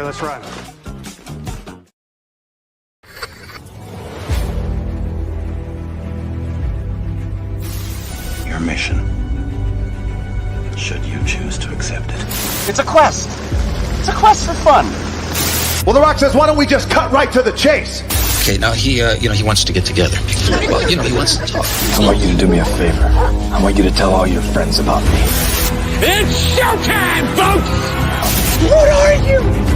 let's run. Your mission, should you choose to accept it. It's a quest. It's a quest for fun. Well, The Rock says, why don't we just cut right to the chase? Okay, now he wants to get together. Well, he wants to talk. I want you to do me a favor. I want you to tell all your friends about me. It's showtime, folks! What are you?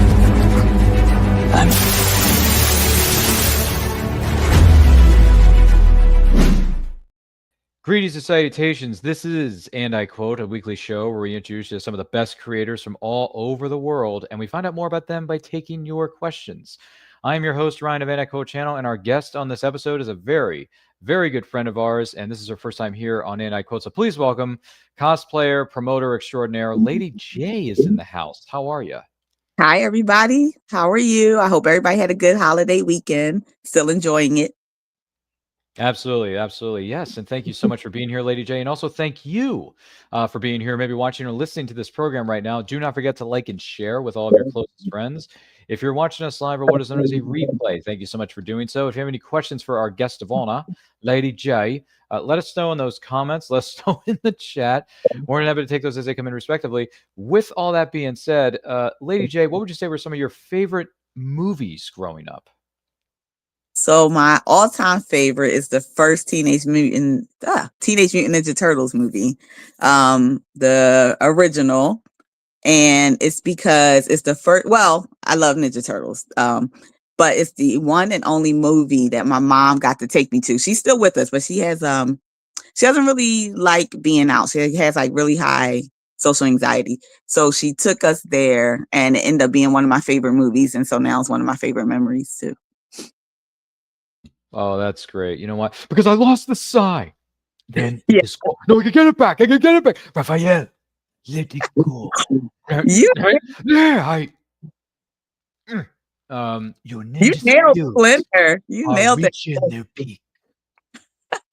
Greetings and salutations. This is, and I quote, a weekly show where we introduce you to some of the best creators from all over the world, and we find out more about them by taking your questions. I am your host, Ryan of And I Quote Channel, and our guest on this episode is a very, very good friend of ours, and this is her first time here on And I Quote, so please welcome cosplayer, promoter extraordinaire, Lady J is in the house. How are you? Hi, everybody. How are you? I hope everybody had a good holiday weekend. Still enjoying it. Absolutely, absolutely. Yes, and thank you so much for being here, Lady J, and also thank you for being here, maybe watching or listening to this program right now. Do not forget to like and share with all of your closest friends. If you're watching us live or what is known as a replay, thank you so much for doing so. If you have any questions for our guest of honor, Lady J, let us know in those comments. Let us know in the chat. More than happy to take those as they come in respectively. With all that being said, Lady J, what would you say were some of your favorite movies growing up? So my all-time favorite is the first Teenage Mutant Ninja Turtles movie, the original, and it's because it's the first. Well, I love Ninja Turtles, but it's the one and only movie that my mom got to take me to. She's still with us, but she doesn't really like being out. She has like really high social anxiety, so she took us there, and it ended up being one of my favorite movies, and so now it's one of my favorite memories too. Oh, that's great. You know what? Because I lost the sign. Then Yeah. No, I can get it back. I can get it back. Raphael, let it go. You Your You ninja nailed skills Splinter. You are nailed it. reaching their peak.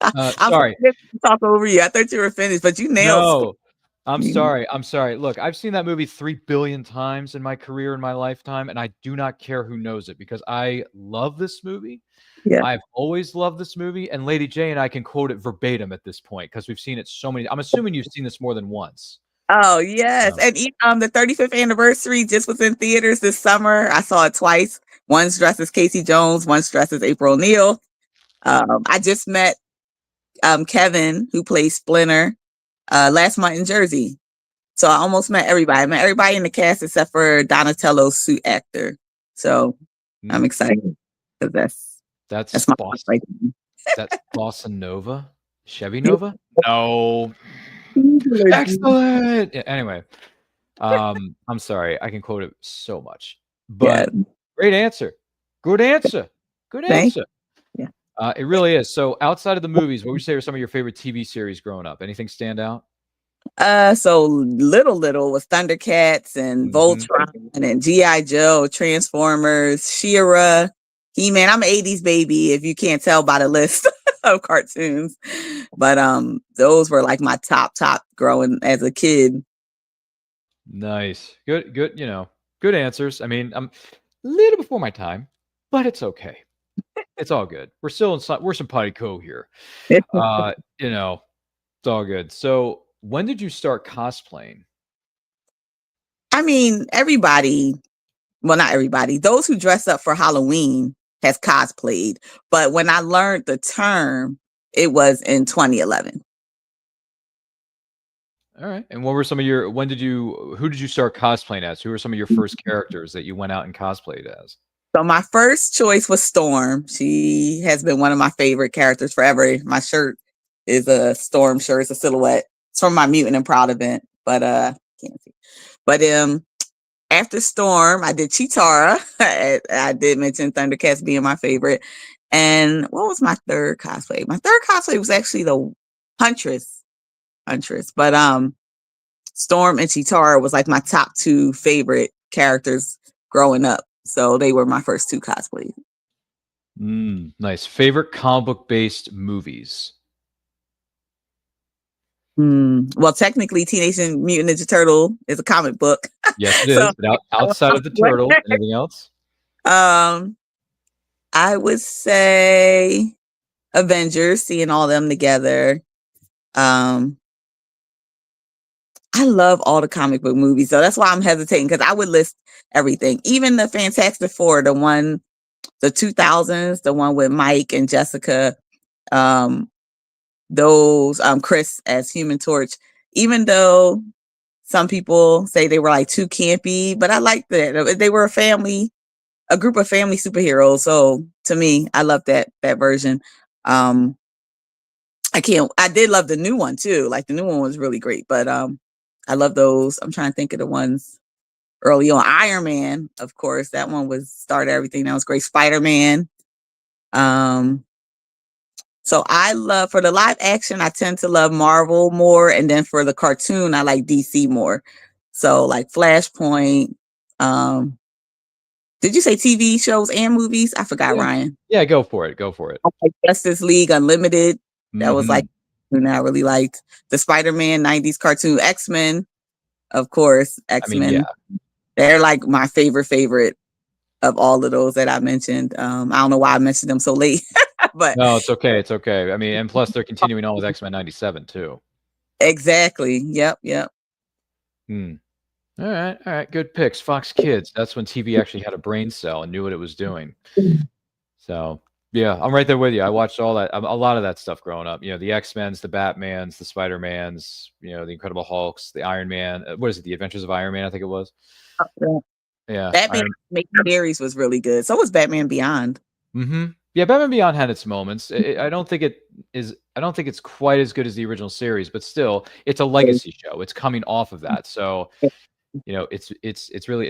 I'm Sorry. sorry to talk over you. I thought you were finished, but you nailed. No, I'm You- sorry. I'm sorry. Look, I've seen that movie 3 billion times in my career, in my lifetime, and I do not care who knows it because I love this movie. Yeah. I've always loved this movie, and Lady J and I can quote it verbatim at this point because we've seen it so many. I'm assuming you've seen this more than once. Oh yes, Yeah. and the 35th anniversary just was in theaters this summer. I saw it twice. One's dressed as Casey Jones, one's dressed as April O'Neil. I just met Kevin, who plays Splinter, last month in Jersey. So I almost met everybody. I met everybody in the cast except for Donatello's suit actor. So I'm excited because That's my Bossa, like. that's Bossa Nova? Chevy Nova? No. Excellent. Yeah, anyway, I'm sorry. I can quote it so much, but great answer. Good answer. Good Thank answer. Yeah. It really is. So outside of the movies, what would you say are some of your favorite TV series growing up? Anything stand out? So little was Thundercats and Voltron and G.I. Joe, Transformers, She-Ra, He-Man. I'm an 80s baby, if you can't tell by the list of cartoons. But those were like my top growing as a kid. Nice. Good, good answers. I mean, I'm a little before my time, but it's okay. It's all good. We're still we're some potty co here. It's all good. So when did you start cosplaying? I mean, everybody, well, not everybody, those who dress up for Halloween has cosplayed. But when I learned the term, it was in 2011. All right. And what were some of your, who did you start cosplaying as? Who were some of your first characters that you went out and cosplayed as? So my first choice was Storm. She has been one of my favorite characters forever. My shirt is a Storm shirt. It's a silhouette. It's from my Mutant and Proud event, but can't see. But after Storm, I did Cheetara. I did mention Thundercats being my favorite. And what was my third cosplay? My third cosplay was actually the Huntress. But Storm and Cheetara was like my top 2 favorite characters growing up. So they were my first 2 cosplays. Nice. Favorite comic book based movies? Well, technically, Teenage Mutant Ninja Turtle is a comic book. Yes, it is. So, But outside of the turtle, anything else? I would say Avengers, seeing all them together. I love all the comic book movies, so that's why I'm hesitating, because I would list everything, even the Fantastic Four, the 2000s, the one with Mike and Jessica, those Chris as Human Torch. Even though some people say they were like too campy, but I liked that they were a group of family superheroes. So to me, I love that version. I did love the new one too. Like the new one was really great, but I love those. I'm trying to think of the ones early on. Iron Man, of course, that one started everything. That was great. Spider-Man. So for the live action, I tend to love Marvel more, and then for the cartoon, I like DC more. So like Flashpoint. Did you say TV shows and movies? I forgot, Yeah. Ryan. Yeah, go for it. Like Justice League Unlimited. That was like, Mm-hmm. I really liked the Spider-Man 90s cartoon. X-Men, of course. X-Men. I mean, yeah. They're like my favorite of all of those that I mentioned. I don't know why I mentioned them so late, but No, it's okay. It's okay. I mean, and plus they're continuing on with X-Men 97 too. exactly. Yep. All right. Good picks. Fox Kids. That's when TV actually had a brain cell and knew what it was doing. So yeah, I'm right there with you. I watched all that, a lot of that stuff growing up. You know, the X-Men's, the Batmans, the Spider-Mans, you know, the Incredible Hulks, the Iron Man. What is it? The Adventures of Iron Man, I think it was. Yeah. Batman series was really good. So was Batman Beyond. Yeah, Batman Beyond had its moments. I don't think it's quite as good as the original series, but still, it's a legacy show. It's coming off of that, so you know, it's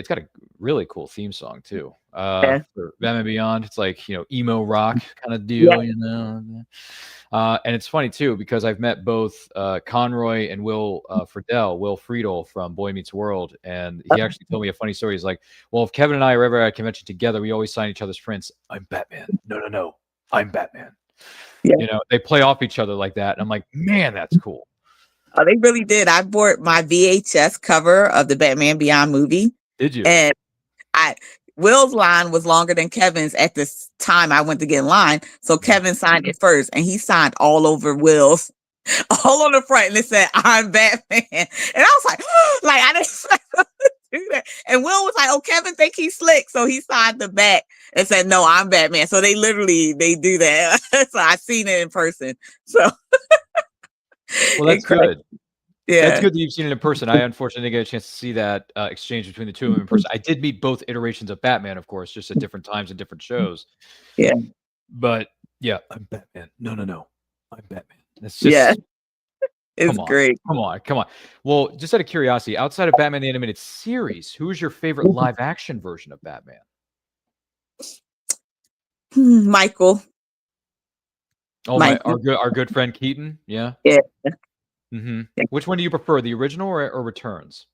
got a really cool theme song too. For Batman Beyond, it's like, you know, emo rock kind of deal, you know. And it's funny too, because I've met both Conroy and Will Friedle from Boy Meets World, and he actually told me a funny story. He's like, well, if Kevin and I are ever at a convention together, we always sign each other's prints. I'm Batman. No, I'm Batman. You know, they play off each other like that, and I'm like, man, that's cool. Oh, they really did. I bought my VHS cover of the Batman Beyond movie. Did you? And Will's line was longer than Kevin's at this time I went to get in line. So Kevin signed it first, and he signed all over Will's, all on the front, and it said, I'm Batman. And I was like, like, I didn't do that. And Will was like, oh, Kevin think he's slick. So he signed the back and said, no, I'm Batman. So they do that. So I seen it in person. So well, that's good. Yeah, that's good that you've seen it in person. I unfortunately didn't get a chance to see that exchange between the two of them in person. I did meet both iterations of Batman, of course, just at different times and different shows. Yeah, but yeah, I'm Batman. No, I'm Batman. It's just it's great. Come on. Well, just out of curiosity, outside of Batman the Animated Series, who is your favorite live action version of Batman? Michael. Oh, our good friend Keaton. Yeah. Yeah. Which one do you prefer, the original or Returns?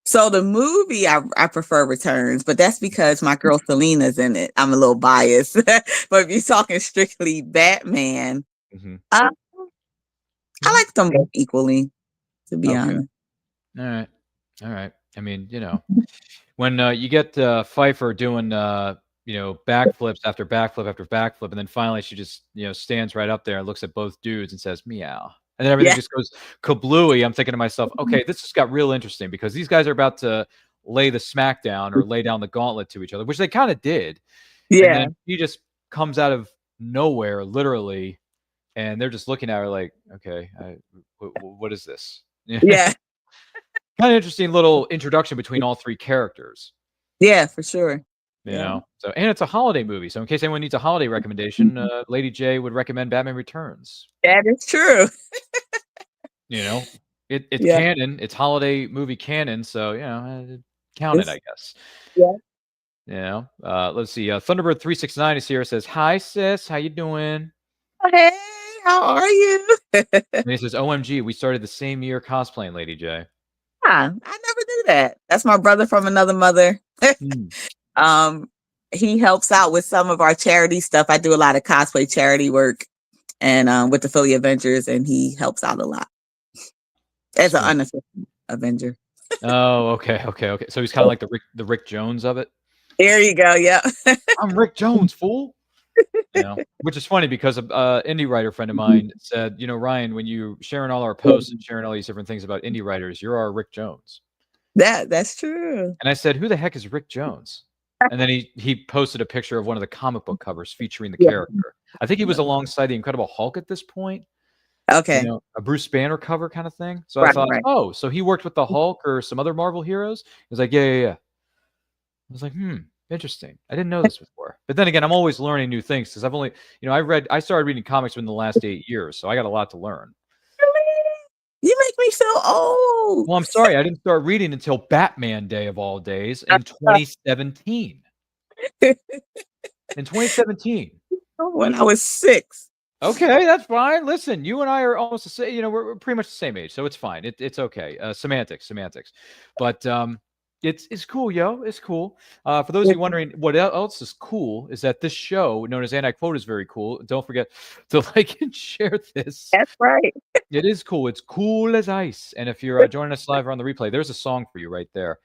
So the movie, I prefer Returns, but that's because my girl Selena's in it. I'm a little biased, but if you're talking strictly Batman, I like them both equally, to be honest. All right. I mean, you know, when you get Pfeiffer doing you know, backflips after backflip after backflip, and then finally she just, you know, stands right up there and looks at both dudes and says meow, and then everything just goes kablooey. I'm thinking to myself, okay, this just got real interesting, because these guys are about to lay the smackdown or lay down the gauntlet to each other, which they kind of did. And then he just comes out of nowhere, literally, and they're just looking at her like, okay, what is this? Yeah. Kind of interesting little introduction between all three characters. Yeah, for sure. You know, so, and it's a holiday movie. So in case anyone needs a holiday recommendation, Lady J would recommend Batman Returns. That is true. You know, it's canon. It's holiday movie canon. So, you know, count it, I guess. Yeah. You know, let's see. Thunderbird 369 is here. Says, hi, sis. How you doing? Hey, how are you? And he says, OMG, we started the same year cosplaying, Lady J. I never knew that. That's my brother from another mother. He helps out with some of our charity stuff. I do a lot of cosplay charity work. and with the Philly Avengers, and he helps out a lot as an Sweet. unofficial Avenger. Oh, okay. So he's kind of like the Rick Jones of it. There you go. Yeah. I'm Rick Jones, fool. You know, which is funny because a indie writer friend of mine said, you know, Ryan, when you sharing all our posts and sharing all these different things about indie writers, you're our Rick Jones. That's true. And I said, who the heck is Rick Jones? And then he posted a picture of one of the comic book covers featuring the character. I think he was alongside the Incredible Hulk at this point. Okay. You know, a Bruce Banner cover kind of thing. So I thought, oh, so he worked with the Hulk or some other Marvel heroes? He was like, yeah. I was like, interesting. I didn't know this before. But then again, I'm always learning new things because I've only, you know, I started reading comics within the last 8 years, so I got a lot to learn. You make me feel old. Well, I'm sorry, I didn't start reading until Batman Day of all days in 2017. In 2017. When I was 6. Okay, that's fine. Listen, you and I are almost the same. You know, we're pretty much the same age, so it's fine. It's okay. Semantics. But it's cool, yo. It's cool. For those of you wondering what else is cool is that this show, known as Anti-Quote, is very cool. Don't forget to like and share this. That's right. It is cool. It's cool as ice. And if you're joining us live on the replay, there's a song for you right there.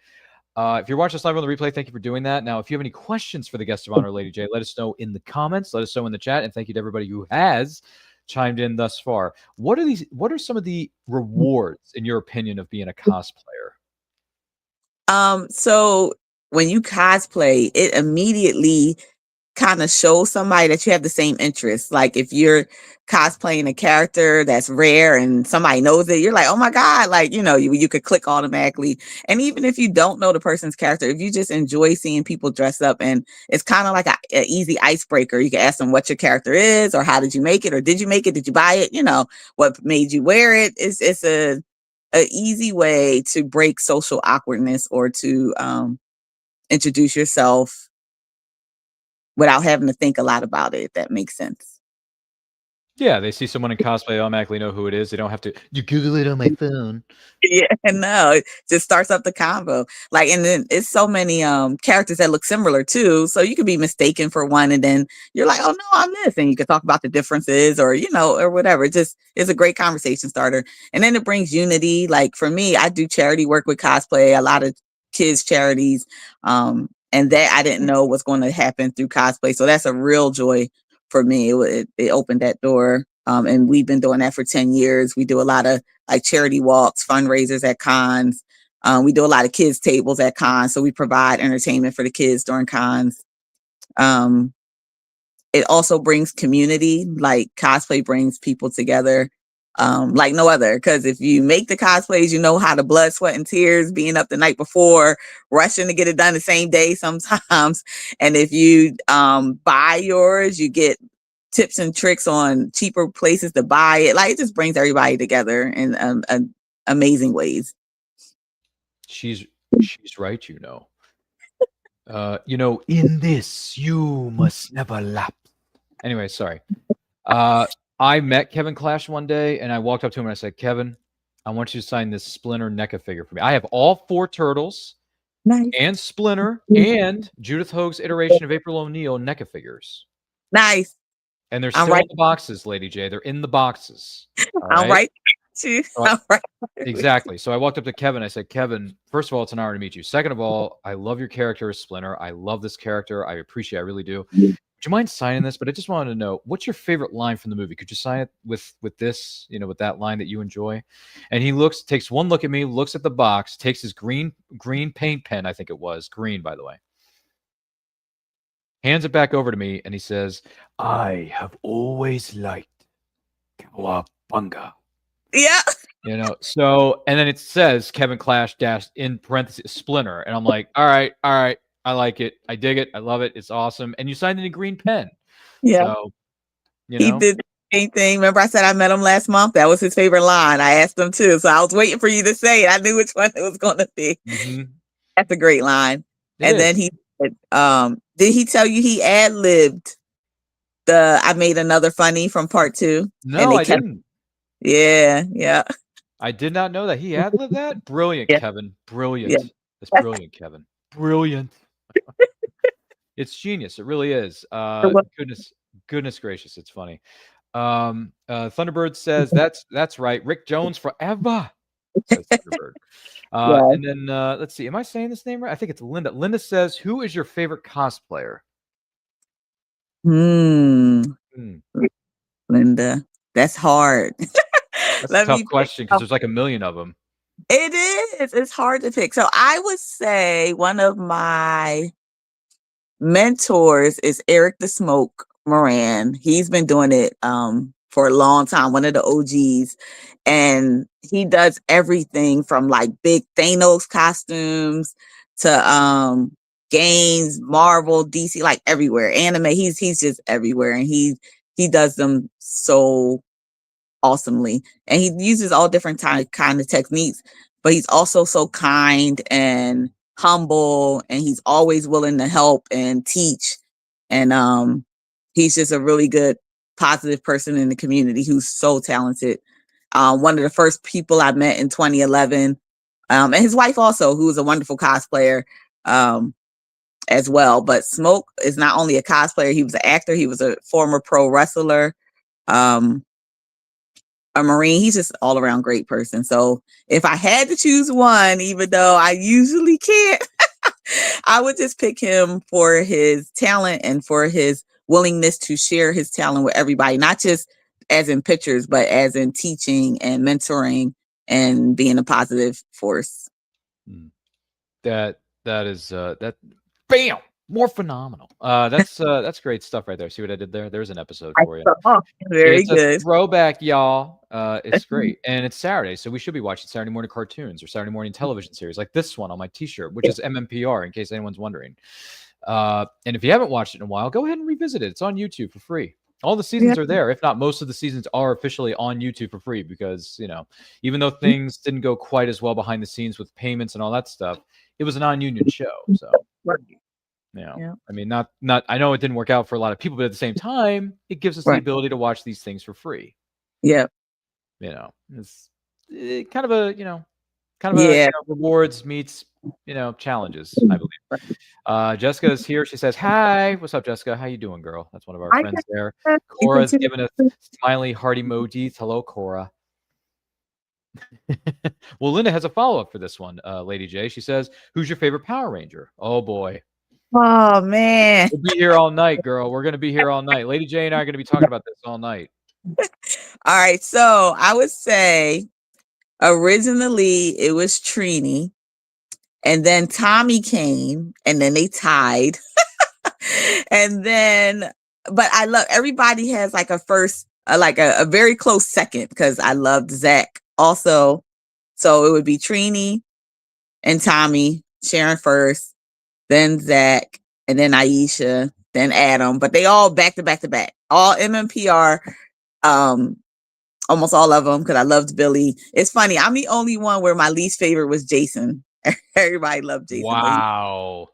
If you're watching us live on the replay, thank you for doing that. Now, if you have any questions for the guest of honor, Lady J, let us know in the comments. Let us know in the chat. And thank you to everybody who has chimed in thus far. What are some of the rewards, in your opinion, of being a cosplayer? So when you cosplay, it immediately kind of shows somebody that you have the same interests. Like if you're cosplaying a character that's rare and somebody knows it, you're like, oh my God, like, you know, you could click automatically. And even if you don't know the person's character, if you just enjoy seeing people dress up, and it's kind of like an easy icebreaker. You can ask them what your character is, or how did you make it, or did you make it? Did you buy it? You know, what made you wear it? It's a easy way to break social awkwardness, or to introduce yourself without having to think a lot about it, if that makes sense. Yeah, they see someone in cosplay, they automatically know who it is. They don't have to, you Google it on my phone. Yeah, no, it just starts up the combo. Like, and then it's so many characters that look similar too. So you could be mistaken for one, and then you're like, oh no, I'm this. And you could talk about the differences, or, you know, or whatever. It just is a great conversation starter. And then it brings unity. Like for me, I do charity work with cosplay, a lot of kids charities. And that I didn't know was going to happen through cosplay. So that's a real joy for me. It opened that door. And we've been doing that for 10 years. We do a lot of like charity walks, fundraisers at cons. We do a lot of kids tables at cons. So we provide entertainment for the kids during cons. It also brings community. Like cosplay brings people together like no other. Because if you make the cosplays, you know how the blood, sweat, and tears, being up the night before, rushing to get it done the same day sometimes. And if you buy yours, you get tips and tricks on cheaper places to buy it. Like it just brings everybody together in amazing ways. She's right, you know. In this you must never lapse. Anyway, sorry. I met Kevin Clash one day, and I walked up to him and I said, Kevin, I want you to sign this Splinter NECA figure for me. I have all 4 turtles, Nice. And Splinter, and Judith Hoag's iteration of April O'Neil NECA figures. Nice. And they're still in the boxes, Lady J. They're in the boxes. All right. Exactly. So I walked up to Kevin. I said, Kevin, first of all, it's an honor to meet you. Second of all, I love your character as Splinter. I love this character. I appreciate it. I really do. Would you mind signing this? But I just wanted to know, what's your favorite line from the movie? Could you sign it with this, with that line that you enjoy? And he takes one look at me, looks at the box, takes his green paint pen, I think it was, green, by the way, hands it back over to me, and he says, I have always liked Cowabunga. Yeah. So, and then it says Kevin Clash dash in parentheses Splinter. And I'm like, all right. I like it. I dig it. I love it. It's awesome. And you signed in a green pen. Yeah. So, He did the same thing. Remember I said I met him last month? That was his favorite line. I asked him too. So I was waiting for you to say it. I knew which one it was going to be. Mm-hmm. That's a great line. Then he said, did he tell you he ad-libbed I made another funny from part 2? No, I didn't. Yeah. I did not know that. He ad-libbed that? Brilliant, Yeah. Kevin. Brilliant. Yeah. That's brilliant, Kevin. Brilliant. It's genius. It really is. Goodness gracious. It's funny. Thunderbird says that's right. Rick Jones forever. Says Thunderbird. Yeah. And then let's see. Am I saying this name right? I think it's Linda. Linda says, "Who is your favorite cosplayer?" Hmm. Hmm. Linda, that's hard. That's a Let tough me pick. question because there's like a million of them. It is. It's hard to pick. So I would say one of my mentors is Eric the Smoke Moran. He's been doing it for a long time, one of the OGs. And he does everything from like big Thanos costumes to games, Marvel, DC, like everywhere. Anime, he's just everywhere. And he does them so awesomely. And he uses all different kind of techniques, but he's also so kind and humble, and he's always willing to help and teach. And he's just a really good, positive person in the community who's so talented. One of the first people I met in 2011, and his wife also, who is a wonderful cosplayer as well. But Smoke is not only a cosplayer; he was an actor. He was a former pro wrestler. Um, a Marine. He's just all around great person. So if I had to choose one, even though I usually can't, I would just pick him for his talent and for his willingness to share his talent with everybody, not just as in pictures, but as in teaching and mentoring and being a positive force. That is that bam, more phenomenal. That's great stuff right there. See what I did there? There's an episode for you. Very It's a good. throwback, y'all. It's great. And it's Saturday, so we should be watching Saturday morning cartoons or Saturday morning television series like this one on my t-shirt, which is MMPR, in case anyone's wondering. And if you haven't watched it in a while, go ahead and revisit it. It's on YouTube for free. All the seasons are there. If not, most of the seasons are officially on YouTube for free because, even though things didn't go quite as well behind the scenes with payments and all that stuff, it was a non-union show. So, I mean, not I know it didn't work out for a lot of people, but at the same time, it gives us the ability to watch these things for free. Yeah. It's kind of a rewards meets, challenges, I believe. Jessica is here. She says, "Hi, what's up, Jessica? How you doing, girl?" That's one of our friends there. Cora's giving us smiley heart emojis. Hello, Cora. Well, Linda has a follow-up for this one, Lady J. She says, "Who's your favorite Power Ranger?" Oh boy. Oh man. We'll be here all night, girl. We're gonna be here all night. Lady J and I are gonna be talking about this all night. All right. So I would say originally it was Trini, and then Tommy came, and then they tied. And then, but I love, everybody has like a first, like a very close second, because I loved Zach also. So it would be Trini and Tommy, Sharon first, then Zach, and then Aisha, then Adam. But they all back to back to back, all MMPR, almost all of them, because I loved Billy. It's funny, I'm the only one where my least favorite was Jason. Everybody loved Jason. Wow.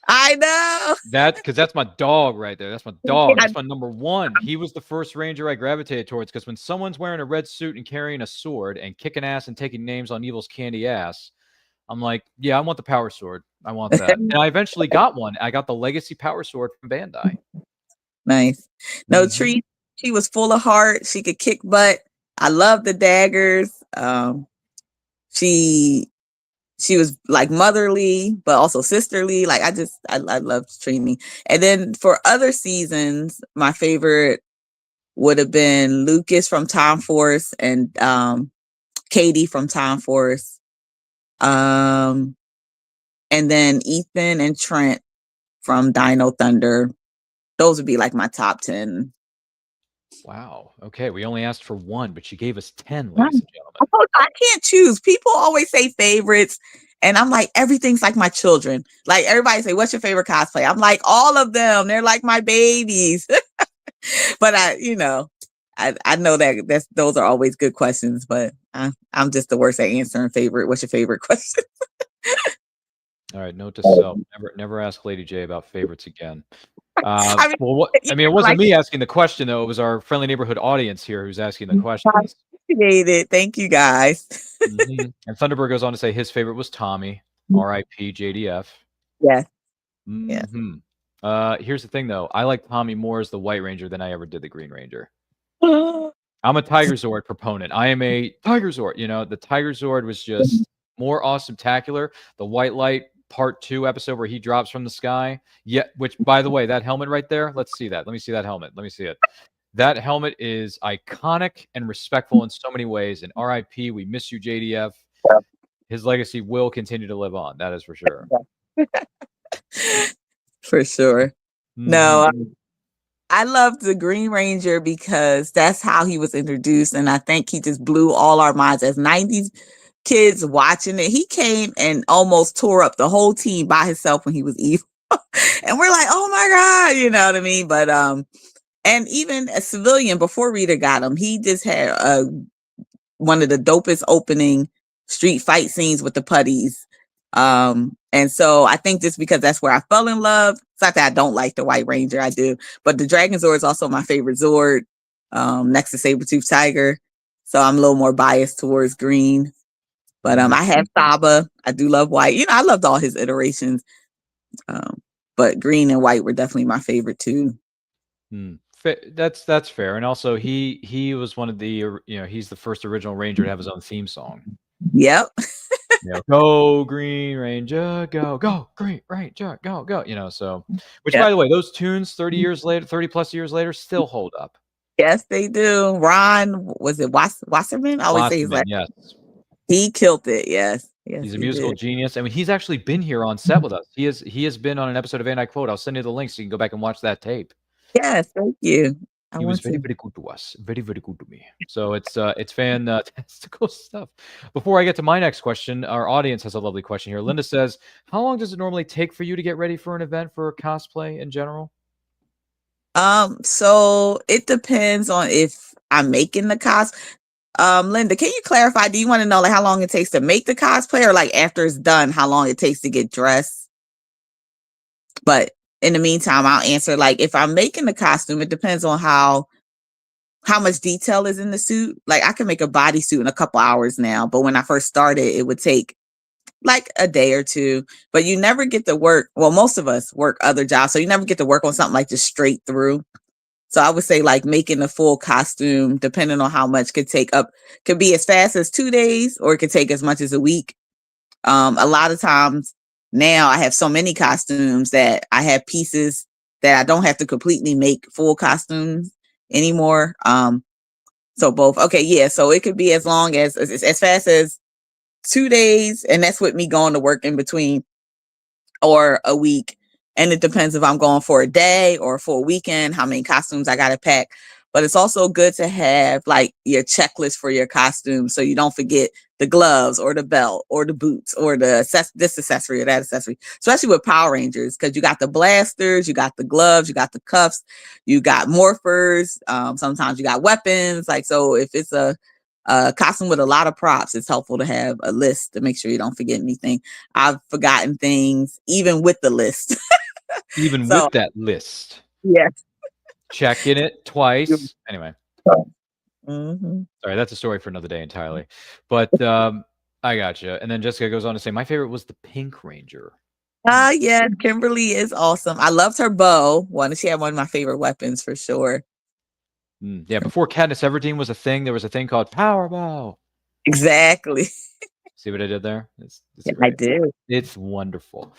I know. Because that's my dog right there. That's my dog. That's my number one. He was the first Ranger I gravitated towards, because when someone's wearing a red suit and carrying a sword and kicking ass and taking names on evil's candy ass, I'm like, yeah, I want the power sword. I want that. And I eventually got one. I got the Legacy Power Sword from Bandai. Nice. No, Tree, she was full of heart. She could kick butt. I love the daggers. She was like motherly, but also sisterly. Like I loved Trini. And then for other seasons, my favorite would have been Lucas from Time Force and Katie from Time Force. And then Ethan and Trent from Dino Thunder. Those would be like my top 10. Wow. Okay. We only asked for one, but she gave us 10, ladies and gentlemen. I can't choose. People always say favorites, and I'm like, everything's like my children. Like everybody say, what's your favorite cosplay? I'm like, all of them. They're like my babies. But I know that those are always good questions, but I'm just the worst at answering favorite. What's your favorite question? All right, note to self: never ask Lady J about favorites again. It wasn't me asking the question though; it was our friendly neighborhood audience here who's asking the questions. I appreciate it. Thank you, guys. And Thunderbird goes on to say his favorite was Tommy, R.I.P. JDF. Yes. Here's the thing, though: I like Tommy more as the White Ranger than I ever did the Green Ranger. I'm a Tiger Zord proponent. I am a Tiger Zord. You know, the Tiger Zord was just more awesome-tacular. The White Light Part 2 episode where he drops from the sky. Yeah, which, by the way, that helmet right there, let's see that. Let me see that helmet. Let me see it. That helmet is iconic and respectful in so many ways. And RIP, we miss you, JDF. His legacy will continue to live on. That is for sure. For sure. Mhm. No, I loved the Green Ranger because that's how he was introduced. And I think he just blew all our minds as 90s kids watching it. He came and almost tore up the whole team by himself when he was evil. And we're like, oh my God, you know what I mean? But and even a civilian before Rita got him, he just had one of the dopest opening street fight scenes with the putties. And so I think just because that's where I fell in love. It's not that I don't like the White Ranger, I do, but the Dragon Zord is also my favorite Zord, next to Sabretooth Tiger. So I'm a little more biased towards green. But I have Saba. I do love white. You know, I loved all his iterations. But green and white were definitely my favorite too. That's fair. And also he was one of the he's the first original Ranger to have his own theme song. Yep. Go Green Ranger, go Green Ranger, go. You know, so which Yep. by the way, those tunes 30 plus years later still hold up. Yes, they do. Ron, was it Wasserman? I always say he's Wasserman, like, yes. he killed it. Yes. He's a he musical did. genius. I mean, he's actually been here on set with us. He has been on an episode of And I Quote. I'll send you the link so you can go back and watch that tape. Yes, thank you. He was very, very good to us. Very, very good to me. So it's fantastical stuff. Before I get to my next question, our audience has a lovely question here. Linda says, how long does it normally take for you to get ready for an event for cosplay in general? So it depends on if I'm making the cos. Linda, can you clarify? Do you want to know like how long it takes to make the cosplay, or like after it's done, how long it takes to get dressed? But in the meantime, I'll answer like if I'm making the costume, it depends on how much detail is in the suit. Like I can make a bodysuit in a couple hours now, but when I first started, it would take like a day or two. But you never get to work. Well, most of us work other jobs, so you never get to work on something like just straight through. So I would say like making a full costume, depending on how much, could be as fast as 2 days, or it could take as much as a week. A lot of times now I have so many costumes that I have pieces that I don't have to completely make full costumes anymore. So both. Okay, yeah. So it could be as long as fast as 2 days, and that's with me going to work in between, or a week. And it depends if I'm going for a day or for a weekend, how many costumes I got to pack. But it's also good to have like your checklist for your costume, so you don't forget the gloves or the belt or the boots or this accessory or that accessory, especially with Power Rangers, because you got the blasters, you got the gloves, you got the cuffs, you got morphers. Sometimes you got weapons. Like, so if it's a costume with a lot of props, it's helpful to have a list to make sure you don't forget anything. I've forgotten things even with the list. Even So, with that list. yes. Checking it twice. Anyway. Mm-hmm. Sorry, that's a story for another day entirely. But I gotcha. And then Jessica goes on to say, my favorite was the Pink Ranger. Yeah, Kimberly is awesome. I loved her bow. She had one of my favorite weapons for sure. Yeah, before Katniss Everdeen was a thing, there was a thing called Power Bow. Exactly. See what I did there? It's Yeah, great. I did. It's wonderful.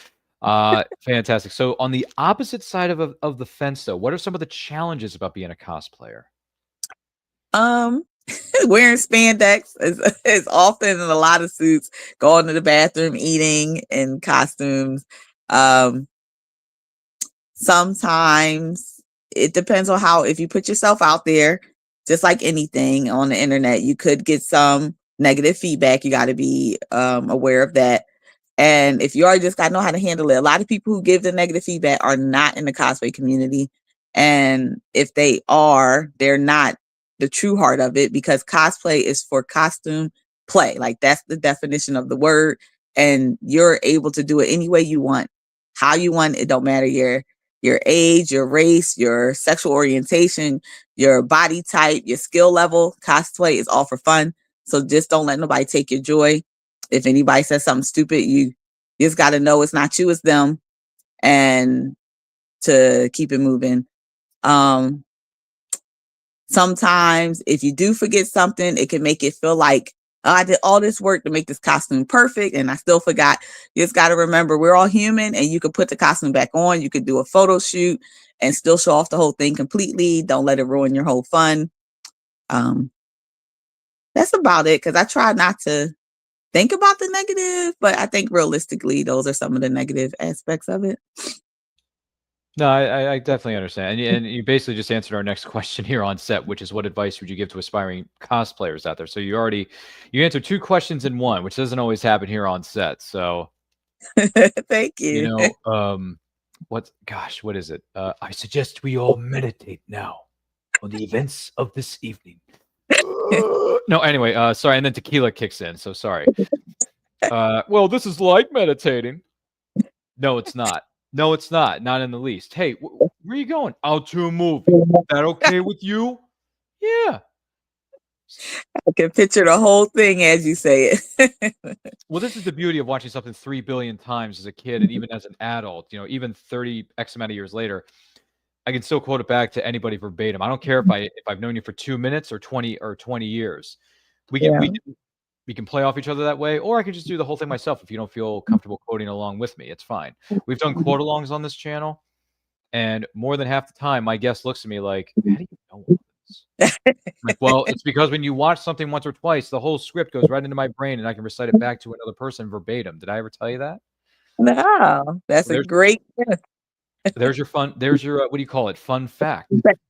Fantastic. So on the opposite side of the fence, though, what are some of the challenges about being a cosplayer? Wearing spandex is often in a lot of suits, going to the bathroom, eating in costumes. Sometimes it depends on if you put yourself out there, just like anything on the internet, you could get some negative feedback. You got to be aware of that. And if you already just got to know how to handle it, a lot of people who give the negative feedback are not in the cosplay community. And if they are, they're not the true heart of it, because cosplay is for costume play. Like that's the definition of the word. And you're able to do it any way you want, how you want. It don't matter your age, your race, your sexual orientation, your body type, your skill level. Cosplay is all for fun. So just don't let nobody take your joy. If anybody says something stupid, you just got to know it's not you, it's them, and to keep it moving. sometimes if you do forget something, it can make it feel like, "Oh, I did all this work to make this costume perfect and I still forgot." You just got to remember we're all human, and you could put the costume back on. You could do a photo shoot and still show off the whole thing completely. Don't let it ruin your whole fun. Um, that's about it, because I try not to think about the negative, but I think realistically, those are some of the negative aspects of it. No, I definitely understand. And you basically just answered our next question here on set, which is what advice would you give to aspiring cosplayers out there? So you answered two questions in one, which doesn't always happen here on set. So, Thank you you. know, what is it? I suggest we all meditate now on the events of this evening. No, anyway, sorry, and then tequila kicks in, so sorry. Well, this is like meditating. No, it's not. No, it's not. Not in the least. Hey, where are you going? Out to a movie. That okay with you? Yeah. I can picture the whole thing as you say it. Well, this is the beauty of watching something 3 billion times as a kid and even as an adult, even 30 X amount of years later, I can still quote it back to anybody verbatim. I don't care if I've known you for 2 minutes or 20 years. We can Yeah. we can play off each other that way, or I can just do the whole thing myself if you don't feel comfortable quoting along with me. It's fine. We've done quote alongs on this channel, and more than half the time, my guest looks at me like, "How do you know all this?" I'm like, well, it's because when you watch something once or twice, the whole script goes right into my brain, and I can recite it back to another person verbatim. Did I ever tell you that? No, that's Well, a great there's your fun. There's your what do you call it? Fun fact. gift.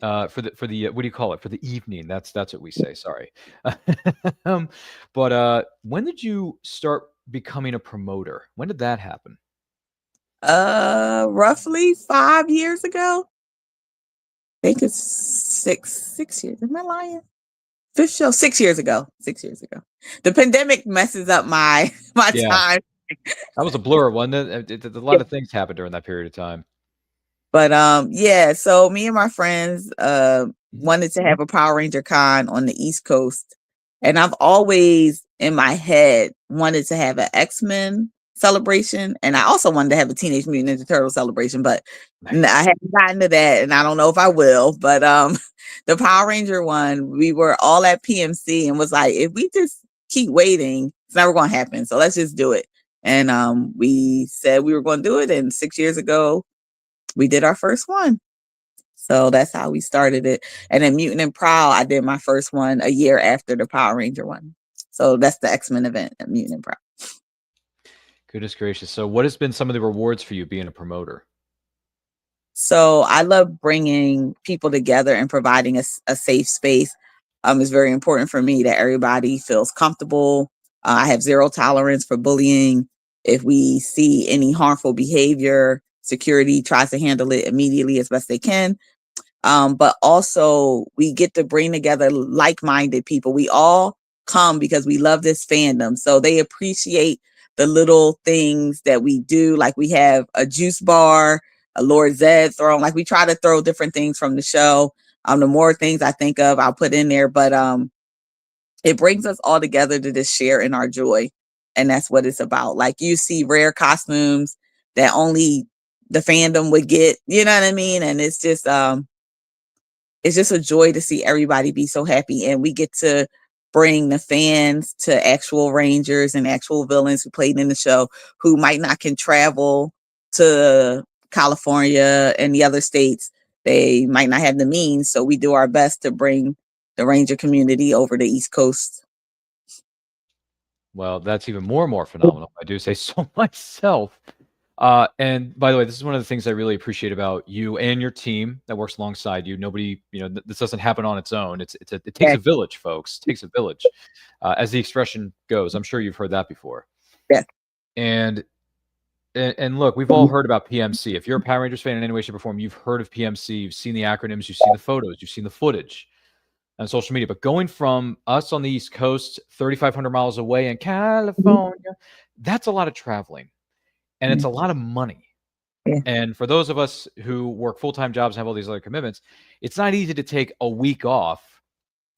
For the what do you call it? For the evening. That's what we say. Sorry. But when did you start becoming a promoter? When did that happen? Roughly 5 years ago. I think it's 6 years. Am I lying? Fifth show, 6 years ago. 6 years ago. The pandemic messes up my Yeah. time. That was a blur, wasn't it? A lot of things happened during that period of time. But yeah, so me and my friends wanted to have a Power Ranger con on the East Coast. And I've always in my head wanted to have an X-Men celebration, and I also wanted to have a Teenage Mutant Ninja Turtle celebration, but Nice. I haven't gotten to that, and I don't know if I will. But the Power Ranger one, we were all at PMC and was like, if we just keep waiting, it's never going to happen. So let's just do it. And we said we were going to do it, and 6 years ago, we did our first one. So that's how we started it. And then Mutant and Proud, I did my first one a year after the Power Ranger one. So that's the X-Men event at Mutant and Proud. Goodness gracious. So what has been some of the rewards for you being a promoter? So I love bringing people together and providing a safe space. It's very important for me that everybody feels comfortable. I have zero tolerance for bullying. If we see any harmful behavior, security tries to handle it immediately as best they can. But also we get to bring together like-minded people. We all come because we love this fandom. So they appreciate the little things that we do. Like we have a juice bar, a Lord Zed throne. Like we try to throw different things from the show. The more things I think of, I'll put in there. But it brings us all together to just share in our joy. And that's what it's about. Like you see rare costumes that only the fandom would get, you know what I mean? And it's just a joy to see everybody be so happy. And we get to bring the fans to actual Rangers and actual villains who played in the show who might not can travel to California and the other states. They might not have the means. So we do our best to bring the Ranger community over the East Coast. Well, that's even more phenomenal. I do say so myself. And by the way, this is one of the things I really appreciate about you and your team that works alongside you. Nobody, this doesn't happen on its own. It takes a village, folks. It takes a village, as the expression goes. I'm sure you've heard that before. Yeah. And look, we've all heard about PMC. If you're a Power Rangers fan in any way, shape, or form, you've heard of PMC. You've seen the acronyms. You've seen the photos. You've seen the footage on social media. But going from us on the East Coast, 3,500 miles away in California, that's a lot of traveling. And it's a lot of money. Yeah. And for those of us who work full-time jobs and have all these other commitments, it's not easy to take a week off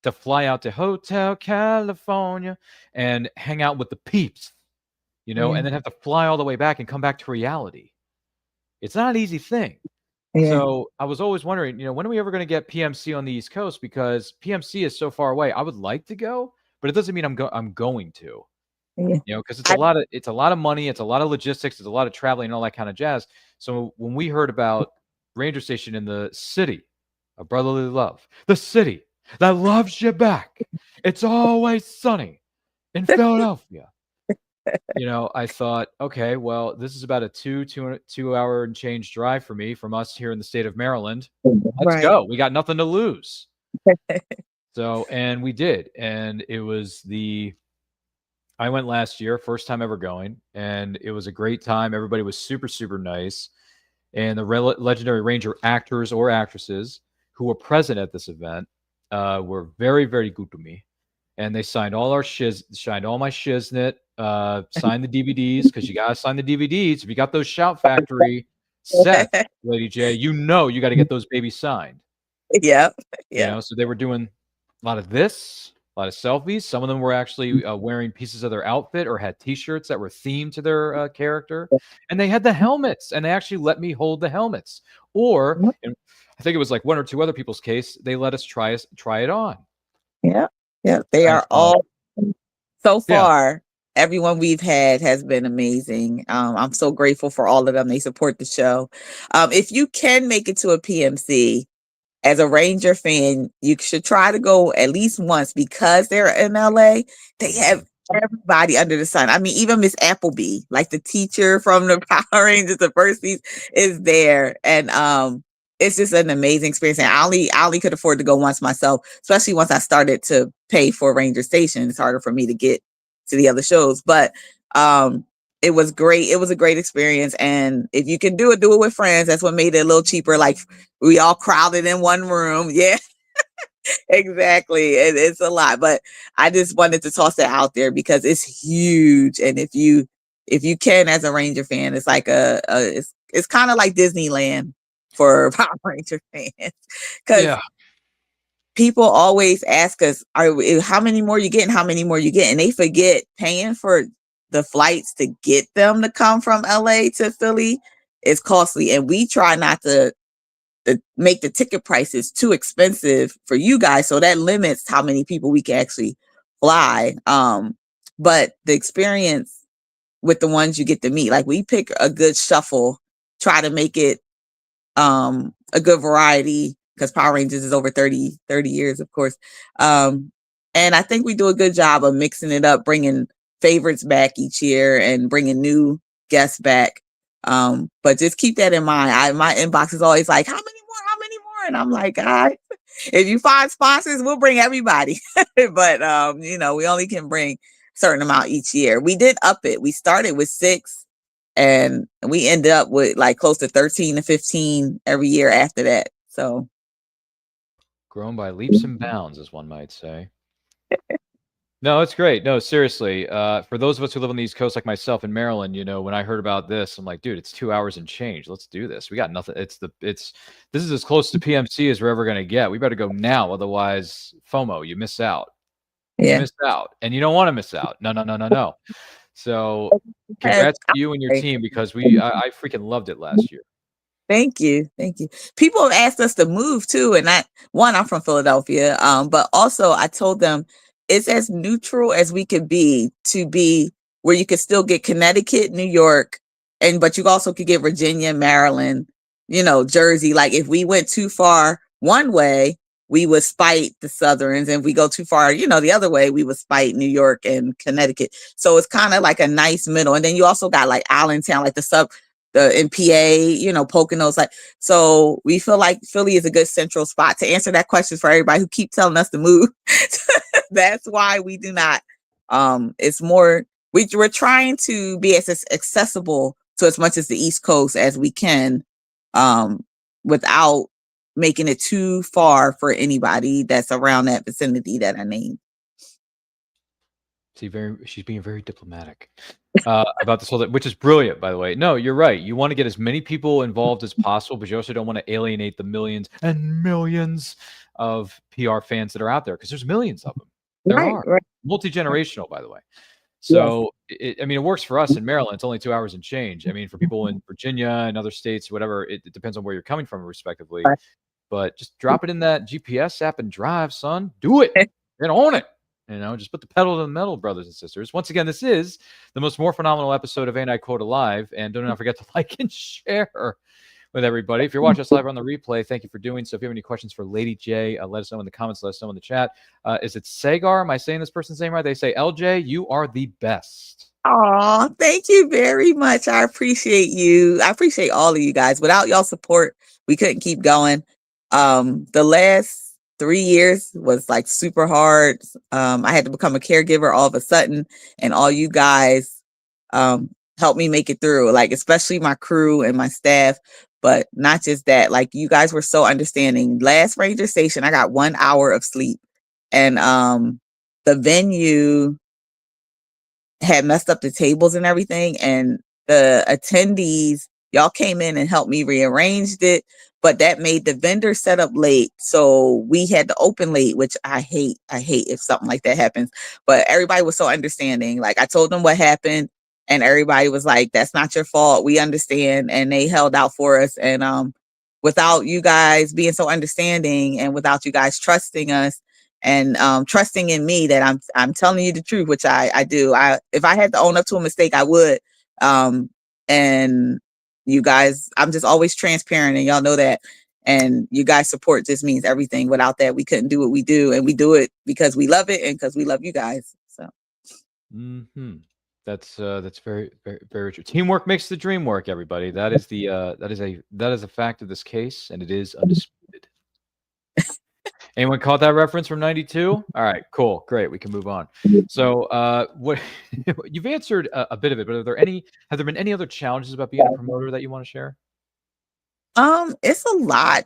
to fly out to Hotel California and hang out with the peeps, and then have to fly all the way back and come back to reality. It's not an easy thing. Yeah. So I was always wondering, when are we ever going to get PMC on the East Coast? Because PMC is so far away. I would like to go, but it doesn't mean I'm going to. Yeah. Because it's a lot of money, it's a lot of logistics, it's a lot of traveling and all that kind of jazz. So when we heard about Ranger Station in the city of brotherly love, the city that loves you back, it's always sunny in Philadelphia. I thought, okay, well, this is about a 2 hour and change drive for me from us here in the state of Maryland. Let's Right. go. We got nothing to lose. So, and we did, and it was I went last year, first time ever going, and it was a great time. Everybody was super, super nice. And the legendary Ranger actors or actresses who were present at this event were very, very good to me. And they signed all my shiznit, signed the DVDs, because you got to sign the DVDs. If you got those Shout Factory sets, Lady J, you got to get those babies signed. Yep. Yeah. So they were doing a lot of this, a lot of selfies. Some of them were actually wearing pieces of their outfit or had T-shirts that were themed to their character. And they had the helmets, and they actually let me hold the helmets. Or, and I think it was like one or two other people's case, they let us try it on. Yeah. Yeah. They are all so far. Everyone we've had has been amazing. I'm so grateful for all of them. They support the show. If you can make it to a PMC, as a Ranger fan, you should try to go at least once, because they're in LA. They have everybody under the sun. I mean, even Miss Appleby, like the teacher from the Power Rangers, the first piece, is there. And it's just an amazing experience. And I only could afford to go once myself, especially once I started to pay for Ranger Station. It's harder for me to get to the other shows. But it was great. It was a great experience. And if you can do it with friends. That's what made it a little cheaper. Like, we all crowded in one room. Yeah, exactly. It's a lot, but I just wanted to toss it out there because it's huge. And if you can, as a Ranger fan, it's like it's kind of like Disneyland for Power Ranger fans. Because people always ask us, how many more you getting? How many more you get? And they forget paying for the flights to get them to come from LA to Philly is costly. And we try not to make the ticket prices too expensive for you guys. So that limits how many people we can actually fly. But the experience with the ones you get to meet, like, we pick a good shuffle, try to make it a good variety, because Power Rangers is over 30 years, of course. And I think we do a good job of mixing it up, bringing favorites back each year and bringing new guests back. But just keep that in mind. My inbox is always like, how many more? And I'm like, all right, if you find sponsors, we'll bring everybody. But we only can bring a certain amount each year. We did up it. We started with 6, and we ended up with like close to 13 to 15 every year after that. So grown by leaps and bounds, as one might say. No, it's great. No, seriously. For those of us who live on the East Coast, like myself in Maryland, when I heard about this, I'm like, dude, it's 2 hours and change. Let's do this. We got nothing. This is as close to PMC as we're ever going to get. We better go now. Otherwise, FOMO, you miss out. Yeah. You miss out. And you don't want to miss out. No. So congrats to you and your team, because I freaking loved it last year. Thank you. People have asked us to move too. And I'm from Philadelphia. But also I told them it's as neutral as we could be, to be where you could still get Connecticut, New York, but you also could get Virginia, Maryland, Jersey. Like, if we went too far one way, we would spite the Southerns. And if we go too far, the other way, we would spite New York and Connecticut. So it's kind of like a nice middle. And then you also got like Allentown, like the NPA, Poconos. Like, so we feel like Philly is a good central spot to answer that question for everybody who keep telling us to move. That's why we do not. It's more, we're trying to be as accessible to as much as the East Coast as we can, without making it too far for anybody that's around that vicinity that I named. She's being very diplomatic about this whole thing, which is brilliant, by the way. No, you're right. You want to get as many people involved as possible, but you also don't want to alienate the millions and millions of PR fans that are out there, because there's millions of them. There are multi-generational, by the way. So I mean, it works for us in Maryland. It's only 2 hours and change. I mean, for people in Virginia and other states, whatever, it depends on where you're coming from, respectively. Right. But just drop it in that GPS app and drive, son. Do it. Get on it. You know, just put the pedal to the metal, brothers and sisters. Once again, this is the more phenomenal episode of Ain't I Quote Alive. And don't forget to like and share with everybody. If you're watching us live on the replay, thank you for doing so. If you have any questions for Lady J, let us know in the comments. Let us know in the chat. Is it Sagar? Am I saying this person's name right? They say, LJ, you are the best. Oh, thank you very much. I appreciate you. I appreciate all of you guys. Without y'all support, we couldn't keep going. The last 3 years was like super hard. I had to become a caregiver all of a sudden, and all you guys helped me make it through, like especially my crew and my staff. But not just that, like you guys were so understanding. Last Ranger Station, I got 1 hour of sleep, and the venue had messed up the tables and everything, and the attendees, y'all came in and helped me rearrange it, but that made the vendor set up late, so we had to open late, which I hate if something like that happens. But everybody was so understanding. Like I told them what happened, and everybody was like, that's not your fault, we understand, and they held out for us. And without you guys being so understanding, and without you guys trusting us, and trusting in me that I'm telling you the truth, which I do. If I had to own up to a mistake, I would. And you guys, I'm just always transparent, and y'all know that. And you guys' support just means everything. Without that, we couldn't do what we do, and we do it because we love it and because we love you guys. So. That's very, very, very true. Teamwork makes the dream work, everybody. That is a fact of this case, and it is undisputed. Anyone caught that reference from '92? All right, cool, great. We can move on. So, what you've answered a bit of it, but have there been any other challenges about being a promoter that you want to share? It's a lot.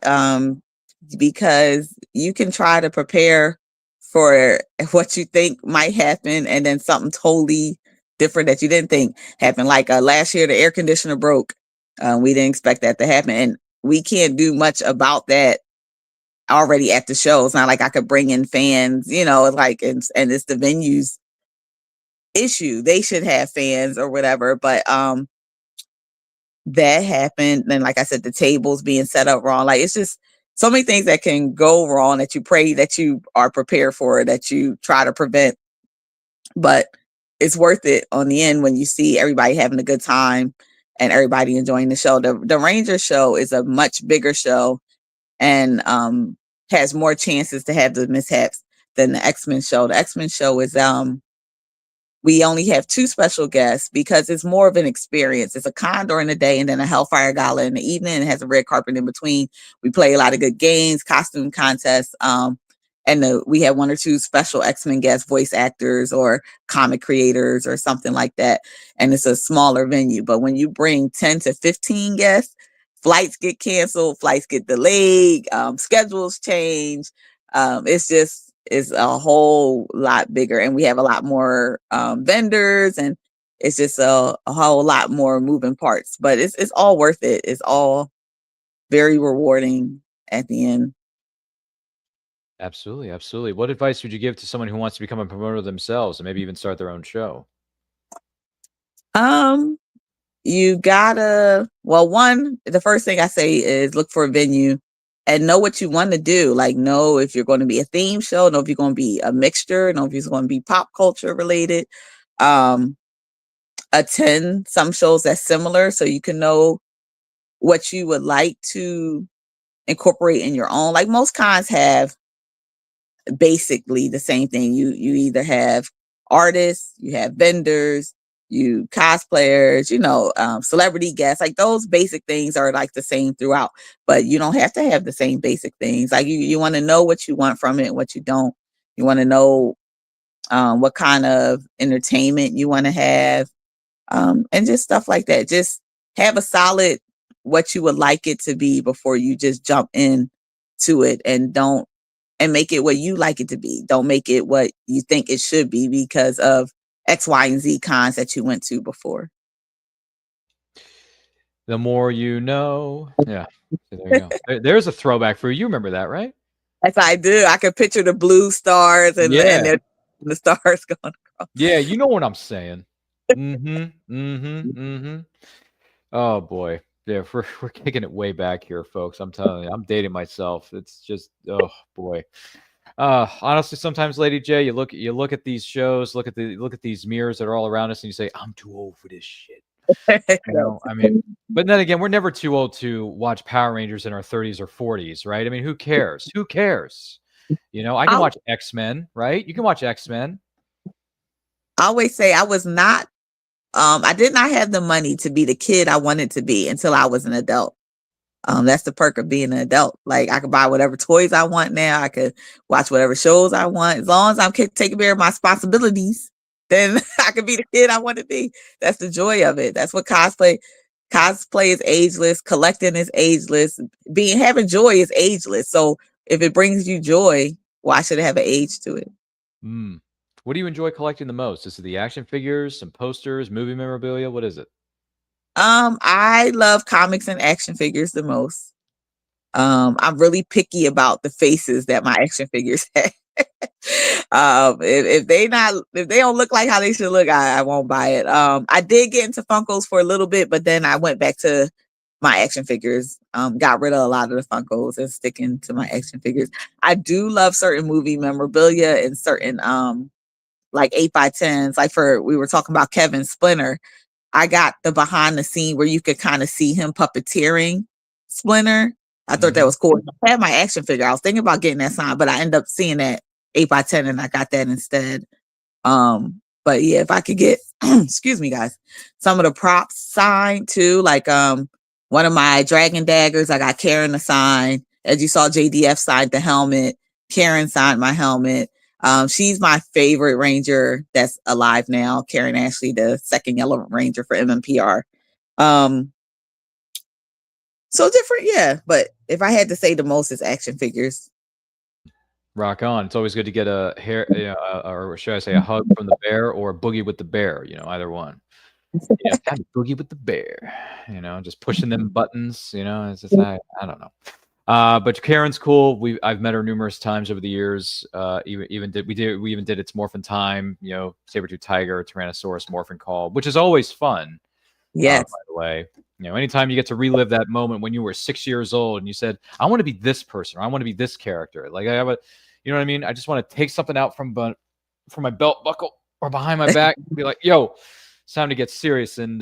Because you can try to prepare for what you think might happen, and then something totally different that you didn't think happened. Like last year, the air conditioner broke. We didn't expect that to happen, and we can't do much about that already at the show. It's not like I could bring in fans, like, and it's the venue's issue. They should have fans or whatever. But that happened. Then, like I said, the tables being set up wrong. Like, it's just so many things that can go wrong that you pray that you are prepared for, that you try to prevent. But it's worth it on the end when you see everybody having a good time and everybody enjoying the show. The Ranger show is a much bigger show, and has more chances to have the mishaps than the X-Men show. The X-Men show is we only have 2 special guests because it's more of an experience. It's a con during the day and then a Hellfire Gala in the evening, and it has a red carpet in between. We play a lot of good games, costume contests, and we have 1 or 2 special X-Men guest voice actors or comic creators or something like that. And it's a smaller venue. But when you bring 10 to 15 guests, flights get canceled, flights get delayed, schedules change. It's a whole lot bigger, and we have a lot more vendors, and it's just a whole lot more moving parts. But it's all worth it. It's all very rewarding at the end. Absolutely, absolutely. What advice would you give to someone who wants to become a promoter themselves and maybe even start their own show? You gotta, the first thing I say is look for a venue and know what you want to do. Like, know if you're going to be a theme show, know if you're going to be a mixture, know if it's going to be pop culture related. Attend some shows that's similar so you can know what you would like to incorporate in your own. Like, most cons have basically the same thing. You either have artists, you have vendors, you cosplayers, celebrity guests. Like, those basic things are like the same throughout, but you don't have to have the same basic things. Like, you want to know what you want from it and what you don't. You want to know what kind of entertainment you want to have, and just stuff like that. Just have a solid what you would like it to be before you just jump in to it, and make it what you like it to be. Don't make it what you think it should be because of X, Y, and Z cons that you went to before. The more you know. Yeah. There you go. There's a throwback for you. You remember that, right? Yes, I do. I can picture the blue stars and the stars going Yeah, you know what I'm saying. Oh boy. Yeah, we're kicking it way back here, folks. I'm telling you, I'm dating myself. It's just, oh boy. Honestly, sometimes, Lady J, you look at these shows, look at these mirrors that are all around us, and you say, I'm too old for this shit. You know, I mean, but then again, we're never too old to watch Power Rangers in our 30s or 40s, right? I mean, who cares? Who cares? You know, I can I watch X-Men, right? You can watch X-Men. always say I was not I did not have the money to be the kid I wanted to be until I was an adult. That's the perk of being an adult. Like I could buy whatever toys I want now. I could watch whatever shows I want. As long as I'm taking care of my responsibilities, then I could be the kid I want to be. That's the joy of it. That's what cosplay is ageless. Collecting is ageless. Having joy is ageless. So if it brings you joy, why should it have an age to it? Mm. What do you enjoy collecting the most? Is it the action figures, some posters, movie memorabilia? What is it? I love comics and action figures the most. I'm really picky about the faces that my action figures have. If they don't look like how they should look, I won't buy it. I did get into Funkos for a little bit, but then I went back to my action figures. Got rid of a lot of the Funkos and sticking to my action figures. I do love certain movie memorabilia and certain like 8x10s. Like we were talking about Kevin Splinter. I got the behind the scene where you could kind of see him puppeteering Splinter. I thought that was cool. I had my action figure. I was thinking about getting that signed, but I ended up seeing that 8x10 and I got that instead. But yeah, if I could get excuse me guys, some of the props signed too, like one of my dragon daggers, I got Karen to sign. As you saw, JDF signed the helmet. Karen signed my helmet. She's my favorite Ranger that's alive now, Karen Ashley, the second Yellow Ranger for MMPR. So different, yeah. But if I had to say the most, it's action figures. Rock on. It's always good to get a hair, or should I say, a hug from the bear or a boogie with the bear. You know, either one. You know, time to boogie with the bear. You know, just pushing them buttons. You know, it's just I don't know. But Karen's cool. I've met her numerous times over the years. We even did its Morphin Time. You know, Saber-tooth Tiger, Tyrannosaurus Morphin Call, which is always fun. Yes. By the way, you know, anytime you get to relive that moment when you were 6 years old and you said, "I want to be this person," or "I want to be this character," like I have a, you know what I mean? I just want to take something out from my belt buckle or behind my back, and be like, "Yo, it's time to get serious and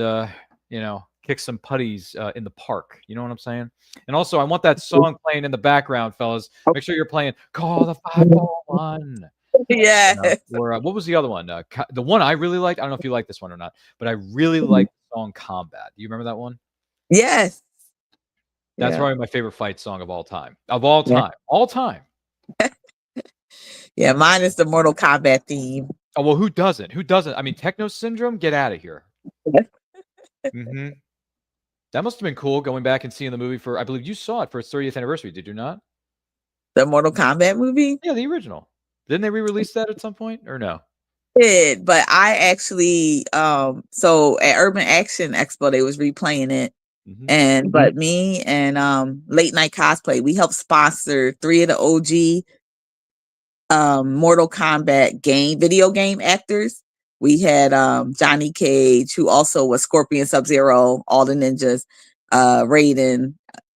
you know, kick some putties in the park." You know what I'm saying? And also, I want that song playing in the background, fellas. Make sure you're playing "Call the 541." Yeah. Or what was the other one? The one I really liked. I don't know if you like this one or not, but I really like the song "Combat." Do you remember that one? Yes. That's probably my favorite fight song of all time. Of all time. All time. Yeah, mine is the Mortal Kombat theme. Oh, well, who doesn't? Who doesn't? I mean, Techno Syndrome, get out of here. That must have been cool going back and seeing the movie I believe you saw it for its 30th anniversary, did you not? The Mortal Kombat movie? Yeah, the original. Didn't they re-release that at some point or no? Did, but I actually so at Urban Action Expo they was replaying it. And but me and Late Night Cosplay, we helped sponsor 3 of the OG Mortal Kombat video game actors. We had Johnny Cage, who also was Scorpion, Sub-Zero, all the ninjas, Raiden,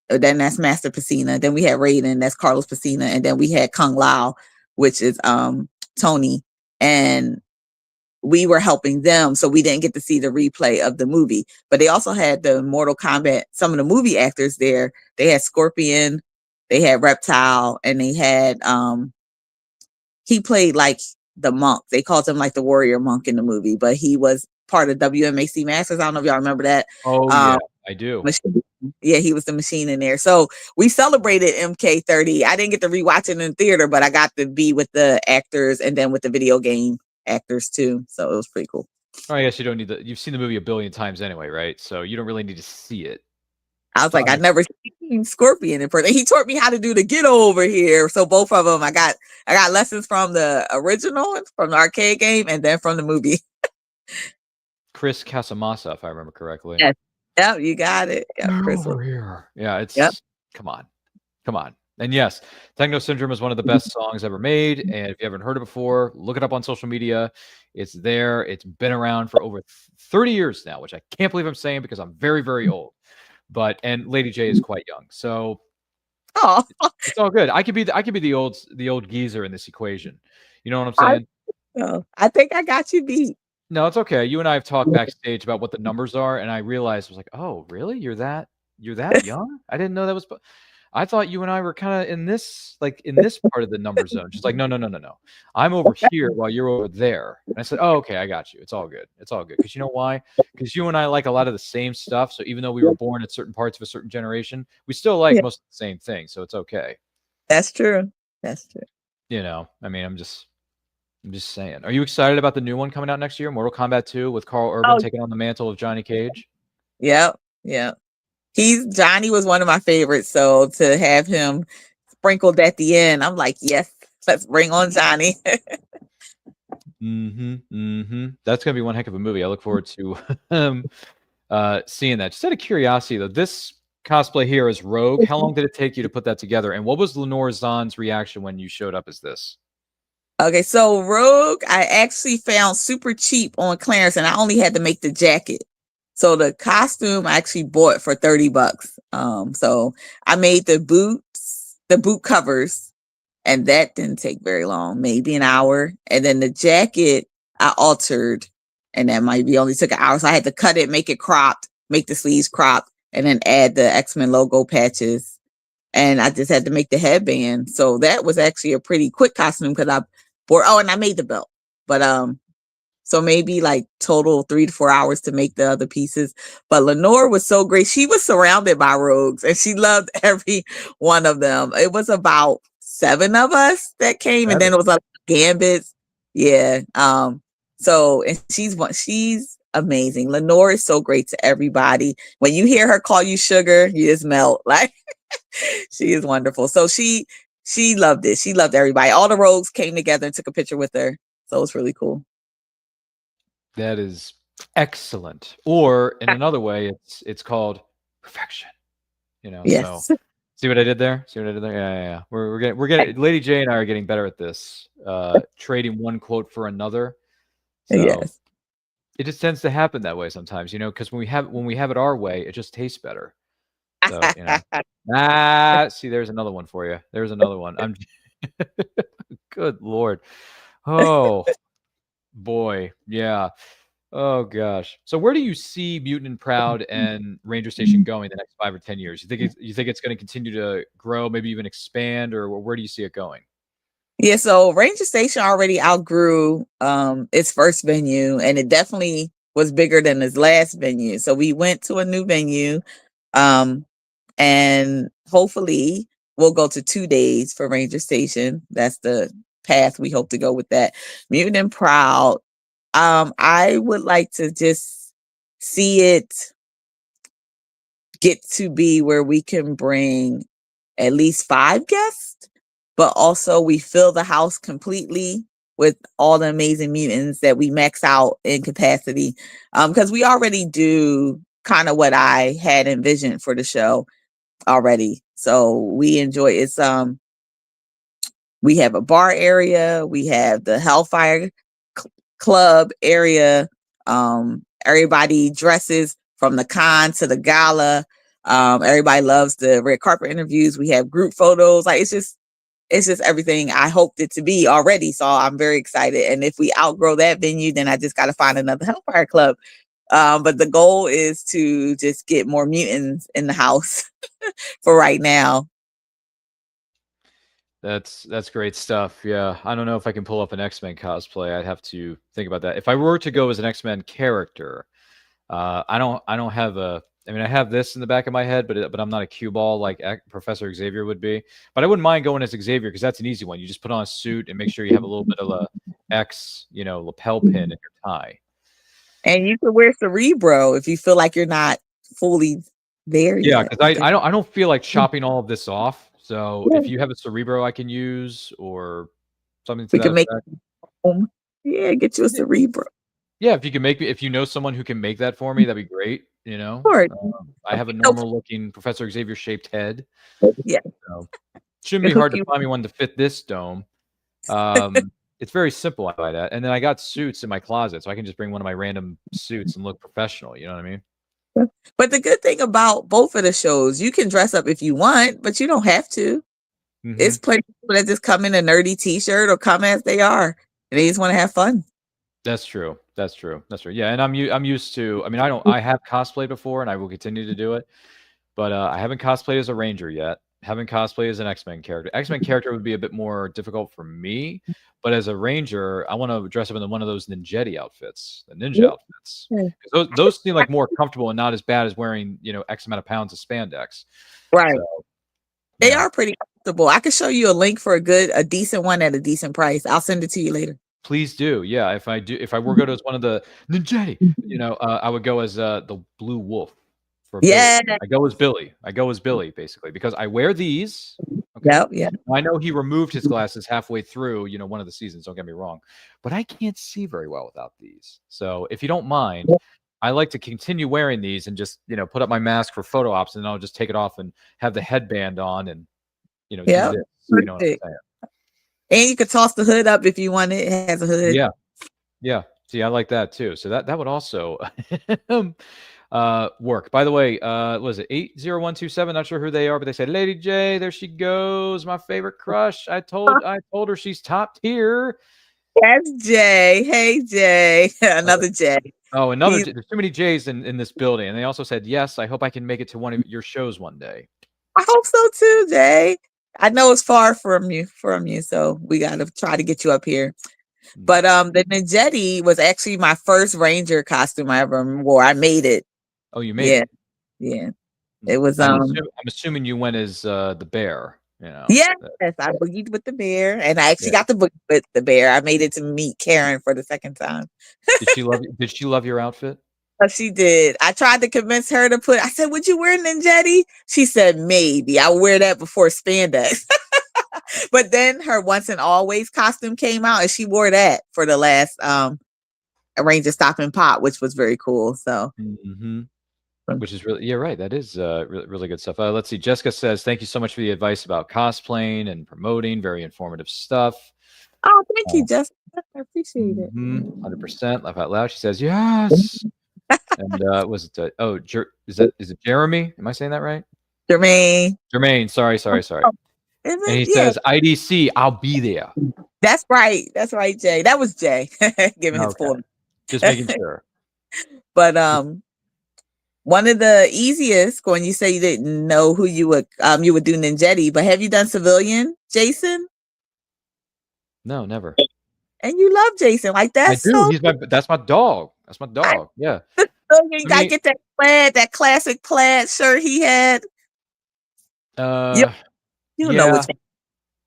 then that's Master Pacina. Then we had Raiden, that's Carlos Pacina, and then we had Kung Lao, which is Tony. And we were helping them, so we didn't get to see the replay of the movie. But they also had the Mortal Kombat, some of the movie actors there. They had Scorpion, they had Reptile, and they had he played like the monk. They called him like the warrior monk in the movie, but he was part of WMAC Masters. I don't know if y'all remember that. Oh yeah, I do. Yeah, he was the machine in there. So we celebrated MK30. I didn't get to rewatch it in the theater, but I got to be with the actors and then with the video game actors too. So it was pretty cool. Oh, I guess you don't need you've seen the movie a billion times anyway, right? So you don't really need to see it. I was like, I'd never seen Scorpion in person. He taught me how to do the get over here. So both of them, I got lessons from the original, from the arcade game, and then from the movie. Chris Casamassa, if I remember correctly. Yes. Yep, you got it. Yep, Chris over here. Yeah, it's come on. And yes, Techno Syndrome is one of the best songs ever made. And if you haven't heard it before, look it up on social media. It's there. It's been around for over 30 years now, which I can't believe I'm saying because I'm very, very old. And Lady J is quite young. So Oh, it's all good. I could be the old geezer in this equation. You know what I'm I saying? know. I think I got you beat. No, it's okay. You and I have talked backstage about what the numbers are, and I realized I was like, "Oh, really? You're that young? I didn't know that was." I thought you and I were kind of in this part of the number zone. She's like, "No, no, no, no, no. I'm over here while you're over there." And I said, "Oh, okay, I got you. It's all good. It's all good." Because you know why? Because you and I like a lot of the same stuff. So even though we were born at certain parts of a certain generation, we still like Yeah, most of the same thing. So it's okay. that's true. That's true. I mean, I'm just saying. Are you excited about the new one coming out next year, Mortal Kombat 2, with Carl Urban Oh, taking on the mantle of Johnny Cage? yep, yep. Johnny was one of my favorites, so to have him sprinkled at the end, I'm like, yes, let's bring on Johnny. That's gonna be one heck of a movie. I look forward to seeing that. Just out of curiosity, though, this cosplay here is Rogue. How long did it take you to put that together? And what was Lenore Zahn's reaction when you showed up as this? Okay, so Rogue, I actually found super cheap on clearance, and I only had to make the jacket. So the costume I actually bought for $30. So I made the boot covers, and that didn't take very long, maybe an hour. And then the jacket I altered, and that might be only took an hour. So I had to cut it, make it cropped, make the sleeves cropped, and then add the X-Men logo patches. And I just had to make the headband. So that was actually a pretty quick costume because and I made the belt. But so maybe like total 3 to 4 hours to make the other pieces. But Lenore was so great. She was surrounded by rogues and she loved every one of them. It was about 7 of us that came, and then it was like gambits. Yeah. And she's amazing. Lenore is so great to everybody. When you hear her call you sugar, you just melt. Like she is wonderful. So she loved it. She loved everybody. All the rogues came together and took a picture with her. So it was really cool. That is excellent. Or in another way, it's called perfection. Yes. So see what I did there? Yeah. We're getting Lady J and I are getting better at this. Trading one quote for another. So Yes. it just tends to happen that way sometimes, because when we have it our way, it just tastes better. So, see, there's another one for you. There's another one. Good Lord. Oh boy. Yeah. Oh gosh. So where do you see Mutant and Proud and Ranger Station going the next 5 or 10 years? You think it's going to continue to grow, maybe even expand, or where do you see it going? Yeah, so Ranger Station already outgrew its first venue, and it definitely was bigger than its last venue. So we went to a new venue, and hopefully we'll go to 2 days for Ranger Station. That's the path we hope to go with that. Mutant and Proud, I would like to just see it get to be where we can bring at least 5 guests, but also we fill the house completely with all the amazing mutants that we max out in capacity. Because we already do kind of what I had envisioned for the show already. So we enjoy it's we have a bar area, we have the Hellfire Club area. Everybody dresses from the con to the gala. Everybody loves the red carpet interviews. We have group photos. Like it's just everything I hoped it to be already. So I'm very excited. And if we outgrow that venue, then I just got to find another Hellfire Club. But the goal is to just get more mutants in the house for right now. That's great stuff. Yeah. I don't know if I can pull up an X-Men cosplay. I'd have to think about that. If I were to go as an X-Men character, I don't have I have this in the back of my head, but I'm not a cue ball like Professor Xavier would be. But I wouldn't mind going as Xavier because that's an easy one. You just put on a suit and make sure you have a little bit of a X, lapel pin in your tie. And you can wear Cerebro if you feel like you're not fully there yet. Yeah, because I don't feel like chopping all of this off. So if you have a Cerebro I can use or something to we that can make effect. get you a Cerebro. Yeah, if you know someone who can make that for me, that'd be great. Sure. I have a normal looking Professor Xavier shaped head. Yeah. So Shouldn't be hard to find me one to fit this dome. It's very simple, I might add. And then I got suits in my closet, so I can just bring one of my random suits and look professional. You know what I mean? But the good thing about both of the shows, you can dress up if you want, but you don't have to. It's plenty of people that just come in a nerdy T-shirt or come as they are, and they just want to have fun. That's true. That's true. That's true. Yeah, and I'm used to. I mean, I have cosplayed before, and I will continue to do it. But I haven't cosplayed as a Ranger yet. Haven't cosplayed as an X-Men character. X-Men character would be a bit more difficult for me. But as a Ranger, I want to dress up in one of those ninjetti outfits, the ninja outfits. Those seem like more comfortable and not as bad as wearing, X amount of pounds of spandex. Right. So, they are pretty comfortable. I could show you a link for a decent one at a decent price. I'll send it to you later. Please do. Yeah, if I were go to one of the ninjetti, I would go as the Blue Wolf. Yeah. I go as Billy, basically, because I wear these. Okay. Yeah. I know he removed his glasses halfway through, one of the seasons. Don't get me wrong, but I can't see very well without these. So if you don't mind, I like to continue wearing these and just put up my mask for photo ops, and then I'll just take it off and have the headband on and do this. You know what I'm saying? And you could toss the hood up if you want it. It has a hood. Yeah. Yeah. See, I like that too. So that would also work. By the way, was it 80127? Not sure who they are, but they said, Lady J, there she goes, my favorite crush. I told her she's top tier. That's Jay. Hey Jay. Another Jay. Oh, there's too many J's in this building. And they also said, yes, I hope I can make it to one of your shows one day. I hope so too, Jay. I know it's far from you, so we gotta try to get you up here. But the Ninjetti was actually my first Ranger costume I ever wore. I made it. Oh, you made it? Yeah. It was I'm assuming you went as the bear, Yes, I boogied with the bear, and I actually got the boogie with the bear. I made it to meet Karen for the second time. Did she love your outfit? She did. I tried to convince her to I said, would you wear Ninjetti? She said, maybe. I'll wear that before spandex. But then her once and always costume came out, and she wore that for the last Ranger Stop and Pop, which was very cool. So, which is really, right. That is really good stuff. Let's see. Jessica says, thank you so much for the advice about cosplaying and promoting. Very informative stuff. Oh, thank you, Jessica. I appreciate it. 100%. Laugh out loud. She says, yes. And was it? Is it Jeremy? Am I saying that right? Jermaine. Sorry. And he says, IDC, I'll be there. That's right, Jay. That was Jay giving his full. Just making sure. But one of the easiest, when you say you didn't know who you would do Ninjetti, but have you done civilian, Jason? No, never. And you love Jason like that? I do. That's my dog. That's my dog. Yeah. You gotta get that plaid, that classic plaid shirt he had. You know which one.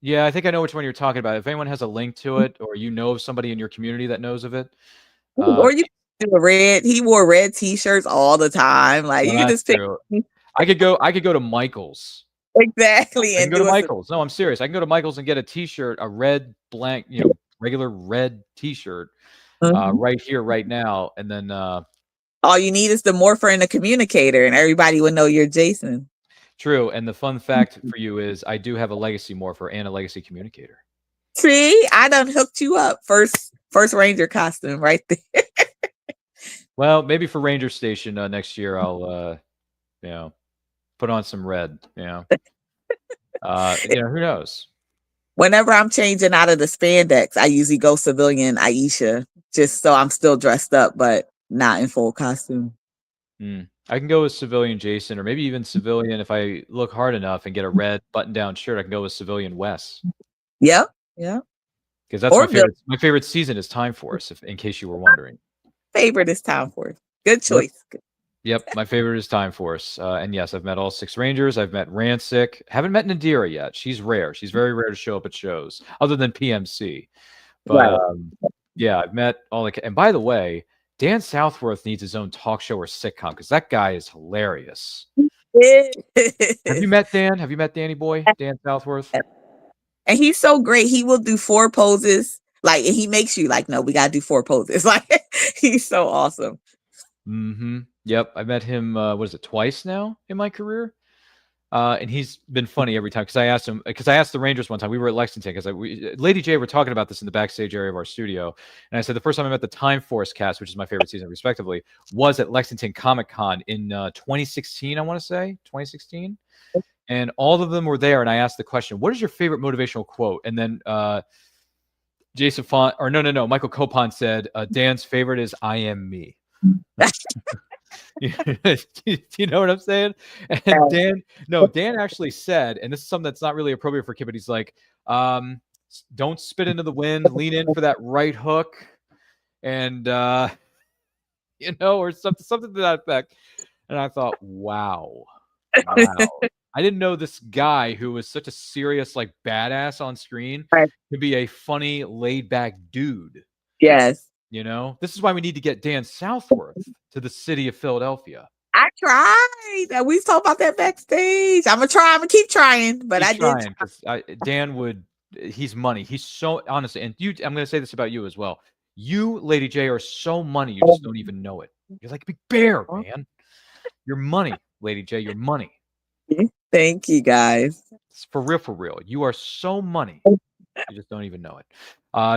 Yeah, I think I know which one you're talking about. If anyone has a link to it, or of somebody in your community that knows of it, or you do a red. He wore red T-shirts all the time. Like you can just pick. I could go to Michael's. Exactly. I can go to Michael's. No, I'm serious. I can go to Michael's and get a T-shirt, a red blank, regular red T-shirt, right here, right now, and then all you need is the morpher and the communicator, and everybody would know you're Jason. True. And the fun fact for you is I do have a legacy morpher and a legacy communicator. See, I done hooked you up. First Ranger costume right there. Well, maybe for Ranger Station next year, I'll, put on some red, who knows? Whenever I'm changing out of the spandex, I usually go civilian Aisha, just so I'm still dressed up, but not in full costume. I can go with civilian Jason, or maybe even civilian if I look hard enough and get a red button-down shirt. I can go with civilian Wes. Yep. Because that's my favorite. My favorite season is Time Force. In case you were wondering, favorite is Time Force. Good choice. Yep, my favorite is Time Force. And yes, I've met all 6 Rangers. I've met Rancic. Haven't met Nadira yet. She's rare. She's very rare to show up at shows, other than PMC. But yeah, I've met all the. And by the way, Dan Southworth needs his own talk show or sitcom because that guy is hilarious. Have you met Dan? Have you met Danny Boy? Dan Southworth? And he's so great. He will do 4 poses. And he makes you no, we got to do 4 poses. He's so awesome. Yep. I met him, twice now in my career. And he's been funny every time because I asked the Rangers one time. We were at Lexington because Lady J were talking about this in the backstage area of our studio, and I said the first time I met the Time Force cast, which is my favorite season, respectively, was at Lexington Comic Con in 2016. I want to say 2016, and all of them were there. And I asked the question, "What is your favorite motivational quote?" And then Jason Font, or no, Michael Copon said Dan's favorite is "I am me." Do you know what I'm saying? And Dan actually said, and this is something that's not really appropriate for kid, but he's like, don't spit into the wind, lean in for that right hook, and or something to that effect. And I thought, wow. I didn't know this guy who was such a serious, like, badass on screen could be a funny, laid back dude. Yes. This is why we need to get Dan Southworth to the city of Philadelphia. I tried. We talked about that backstage. I'm gonna keep trying, but Dan he's money. He's so, honestly, and I'm gonna say this about you as well. You, Lady J, are so money, you just don't even know it. You're like Big Bear, man. You're money, Lady J. You're money. Thank you, guys. It's for real. You are so money. You just don't even know it.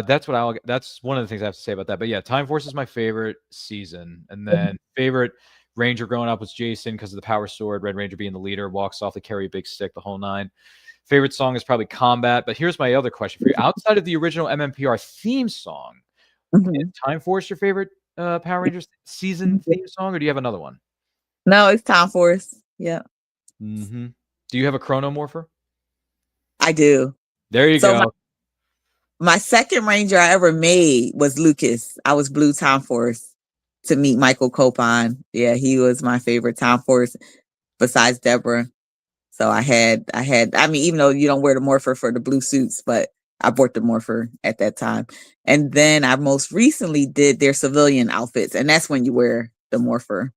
That's one of the things I have to say about that. But yeah, Time Force is my favorite season. And then favorite Ranger growing up was Jason because of the power sword, Red Ranger being the leader, walks off to carry a big stick, the whole nine. Favorite song is probably Combat. But here's my other question for you. Outside of the original MMPR theme song, is Time Force your favorite Power Rangers season theme song, or do you have another one? No, it's Time Force. Yeah. Mm-hmm. Do you have a Chronomorpher? I do. There you go. My second Ranger I ever made was Lucas. I was Blue Time Force to meet Michael Copon. Yeah, he was my favorite Time Force besides Deborah. So I mean, even though you don't wear the morpher for the blue suits, but I bought the morpher at that time. And then I most recently did their civilian outfits, and that's when you wear the morpher.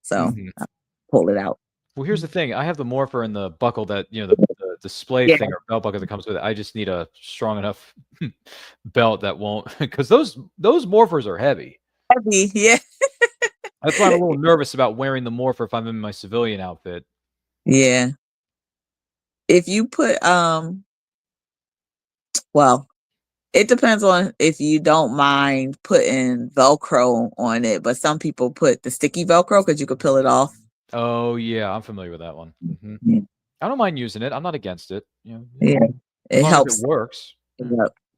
So I pulled it out. Well, here's the thing. I have the morpher and the buckle that, the display thing or belt buckle that comes with it. I just need a strong enough belt that won't, because those morphers are heavy. Heavy, yeah. That's why I'm a little nervous about wearing the morpher if I'm in my civilian outfit. Yeah. If you put, well, it depends on if you don't mind putting Velcro on it, but some people put the sticky Velcro because you could peel it off. Oh yeah, I'm familiar with that one. Mm-hmm. Yeah. I don't mind using it. I'm not against it. Yeah, it helps. It works.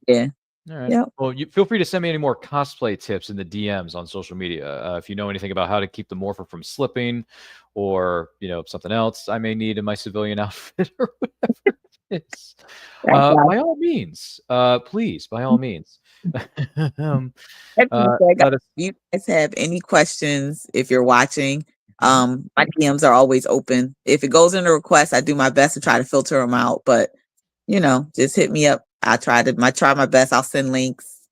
Yeah. All right. Yep. Well, you feel free to send me any more cosplay tips in the DMs on social media. If you know anything about how to keep the morpher from slipping, or something else I may need in my civilian outfit or whatever it is, by all means, please, by all means. If you guys have any questions, if you're watching, my DMs are always open. If it goes in a request, I do my best to try to filter them out. But just hit me up. I try my best. I'll send links.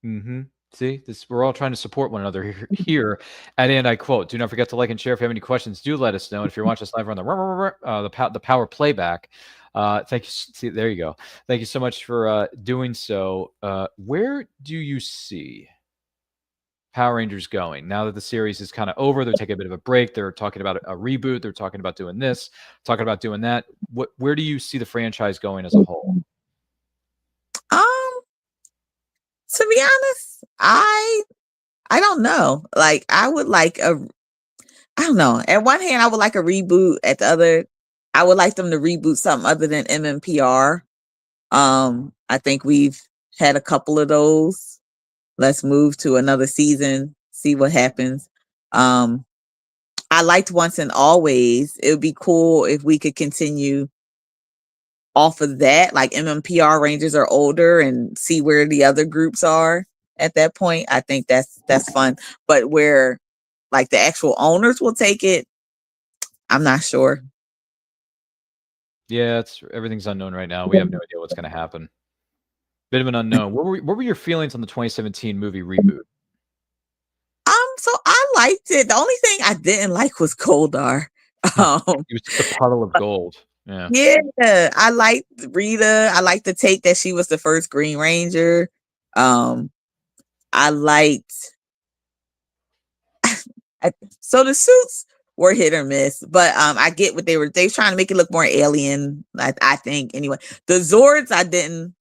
Mm-hmm. See, we're all trying to support one another here at And I Quote. Do not forget to like and share. If you have any questions, do let us know. And if you're watching us live on the power playback, thank you. See, there you go. Thank you so much for doing so. Where do you see Power Rangers going now that the series is kind of over? They're taking a bit of a break. They're talking about a reboot. They're talking about doing this, talking about doing that. Where do you see the franchise going as a whole? To be honest, I don't know. Like, I would like I don't know. At one hand, I would like a reboot. At the other, I would like them to reboot something other than MMPR. I think we've had a couple of those. Let's move to another season, see what happens. I liked Once and Always. It would be cool if we could continue off of that, like MMPR Rangers are older and see where the other groups are at that point. I think that's fun. But where like the actual owners will take it, I'm not sure. Yeah, everything's unknown right now. We have no idea what's going to happen. Bit of an unknown. What were your feelings on the 2017 movie reboot? So I liked it. The only thing I didn't like was Goldar. It was just a puddle of gold. Yeah, I liked Rita. I liked the take that she was the first Green Ranger. I liked so the suits were hit or miss, but I get what they were trying to make it look more alien. I think anyway. The Zords, I didn't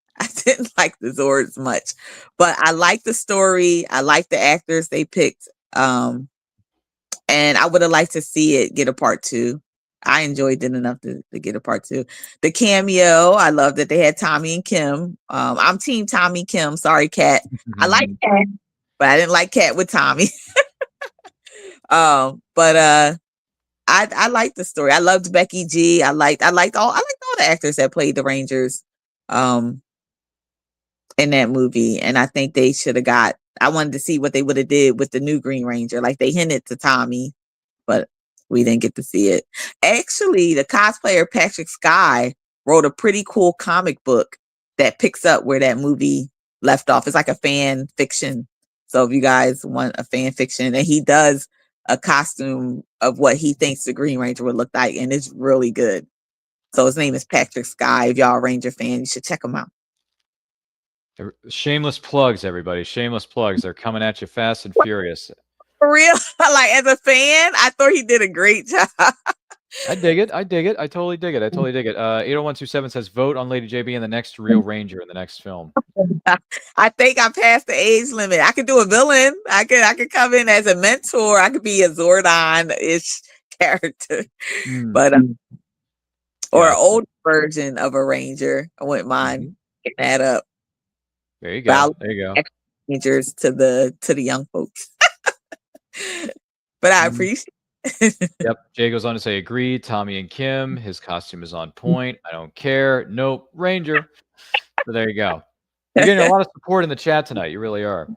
like the Zords much, but I like the story. I like the actors they picked, and I would have liked to see it get a part 2. I enjoyed it enough to get a part 2. The cameo, I love that they had Tommy and Kim. I'm team Tommy Kim. Sorry, Kat. I like Kat, but I didn't like Kat with Tommy. But I liked the story. I loved Becky G. I liked all the actors that played the Rangers in that movie. And I think they should have I wanted to see what they would have did with the new Green Ranger. Like they hinted to Tommy, but we didn't get to see it. Actually, the cosplayer Patrick Sky wrote a pretty cool comic book that picks up where that movie left off. It's like a fan fiction. So if you guys want a fan fiction, and he does a costume of what he thinks the Green Ranger would look like, and it's really good. So his name is Patrick Sky. If y'all are a Ranger fan, you should check him out. Shameless plugs, everybody. Shameless plugs. They're coming at you fast and furious. For real, like as a fan, I thought he did a great job. I dig it. I totally dig it. 80127 says vote on Lady JB and the next real Ranger in the next film. I think I passed the age limit. I could do a villain. I could come in as a mentor. I could be a Zordon-ish character, but or an old version of a Ranger. I wouldn't mind getting that up. There you go. There you go. Rangers to the young folks. But I appreciate it. Yep. Jay goes on to say, agree. Tommy and Kim, his costume is on point. I don't care. Nope. Ranger. So there you go. You're getting a lot of support in the chat tonight. You really are.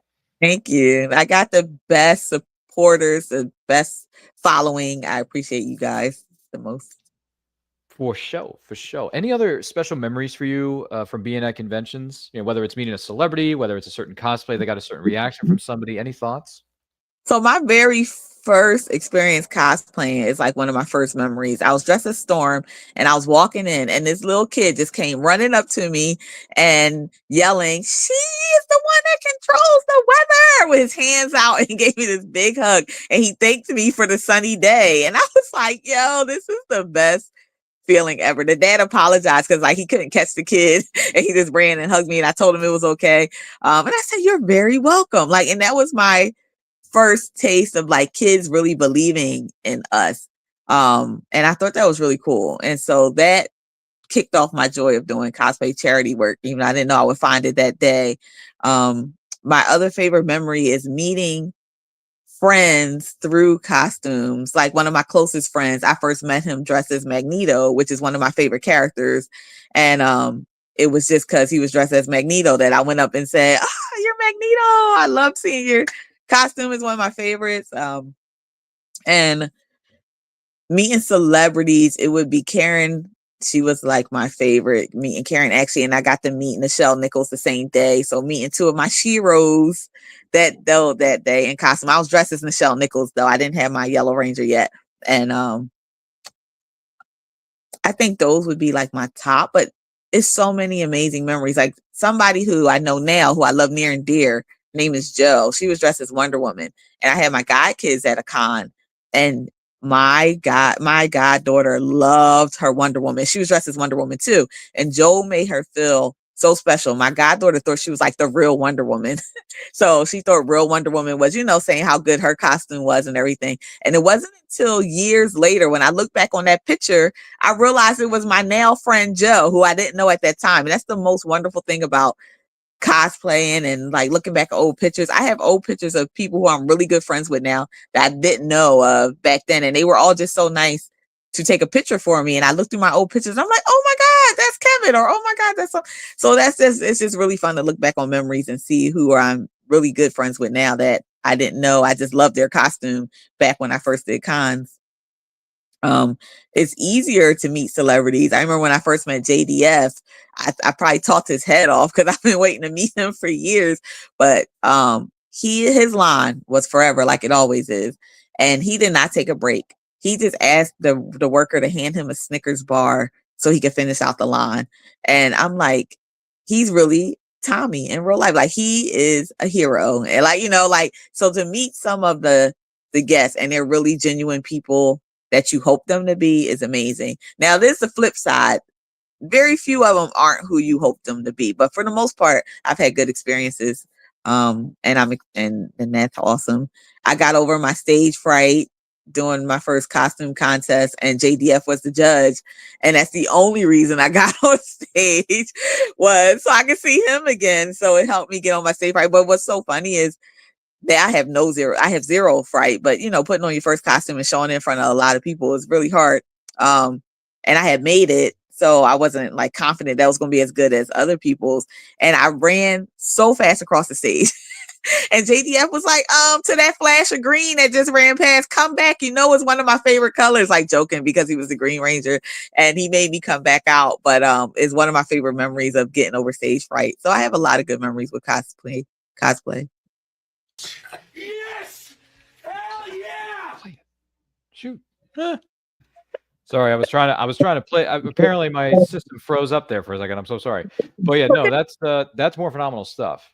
Thank you. I got the best supporters, the best following. I appreciate you guys the most. For sure. Any other special memories for you from being at conventions? You know, whether it's meeting a celebrity, whether it's a certain cosplay, they got a certain reaction from somebody. Any thoughts? So my very first experience cosplaying is like one of my first memories. I was dressed as Storm and I was walking in and this little kid just came running up to me and yelling, "She is the one that controls the weather," with his hands out, and he gave me this big hug and he thanked me for the sunny day. And I was like, yo, this is the best feeling ever. The dad apologized because like he couldn't catch the kid and he just ran and hugged me and I told him it was okay. And I said, "You're very welcome." Like, and that was my first taste of like kids really believing in us. And I thought that was really cool. And so that kicked off my joy of doing cosplay charity work, even though I didn't know I would find it that day. My other favorite memory is meeting friends through costumes. Like one of my closest friends, I first met him dressed as Magneto, which is one of my favorite characters. And it was just because he was dressed as Magneto that I went up and said, "Oh, you're Magneto. I love seeing your costume," is one of my favorites. And meeting celebrities, it would be Karen. She was like my favorite, meeting Karen actually, and I got to meet Nichelle Nichols the same day. So meeting two of my sheroes that day in costume. I was dressed as Nichelle Nichols though. I didn't have my Yellow Ranger yet. And I think those would be like my top, but it's so many amazing memories. Like somebody who I know now, who I love near and dear, name is Joe. She was dressed as Wonder Woman, and I had my god kids at a con, and my goddaughter loved her Wonder Woman. She was dressed as Wonder Woman too, and Joe made her feel so special. My goddaughter thought she was like the real Wonder Woman. So she thought real Wonder Woman was, saying how good her costume was and everything. And it wasn't until years later when I look back on that picture, I realized it was my now friend Joe, who I didn't know at that time. And that's the most wonderful thing about cosplaying and like looking back at old pictures. I have old pictures of people who I'm really good friends with now that I didn't know of back then, and they were all just so nice to take a picture for me. And I looked through my old pictures, I'm like, "Oh my god, that's Kevin," or "Oh my god, that's so that's just, it's just really fun to look back on memories and see who I'm really good friends with now that I didn't know. I just loved their costume back when I first did cons. It's easier to meet celebrities. I remember when I first met JDF, I probably talked his head off because I've been waiting to meet him for years. But his line was forever, like it always is. And he did not take a break. He just asked the worker to hand him a Snickers bar so he could finish out the line. And I'm like, he's really Tommy in real life. Like he is a hero. And like, so to meet some of the guests, and they're really genuine people that you hope them to be is amazing. Now, there's the flip side. Very few of them aren't who you hope them to be, but for the most part, I've had good experiences. And that's awesome. I got over my stage fright doing my first costume contest, and JDF was the judge, and that's the only reason I got on stage was so I could see him again. So it helped me get on my stage fright. But what's so funny is that I have zero fright, but putting on your first costume and showing it in front of a lot of people is really hard. And I had made it, so I wasn't like confident that was going to be as good as other people's. And I ran so fast across the stage. And JDF was like, to that flash of green that just ran past, come back. It's one of my favorite colors, like joking because he was the Green Ranger and he made me come back out. But it's one of my favorite memories of getting over stage fright. So I have a lot of good memories with cosplay. Yes! Hell yeah! Shoot. Sorry, I was trying to play. Apparently, my system froze up there for a second. I'm so sorry. But yeah, no, that's more phenomenal stuff.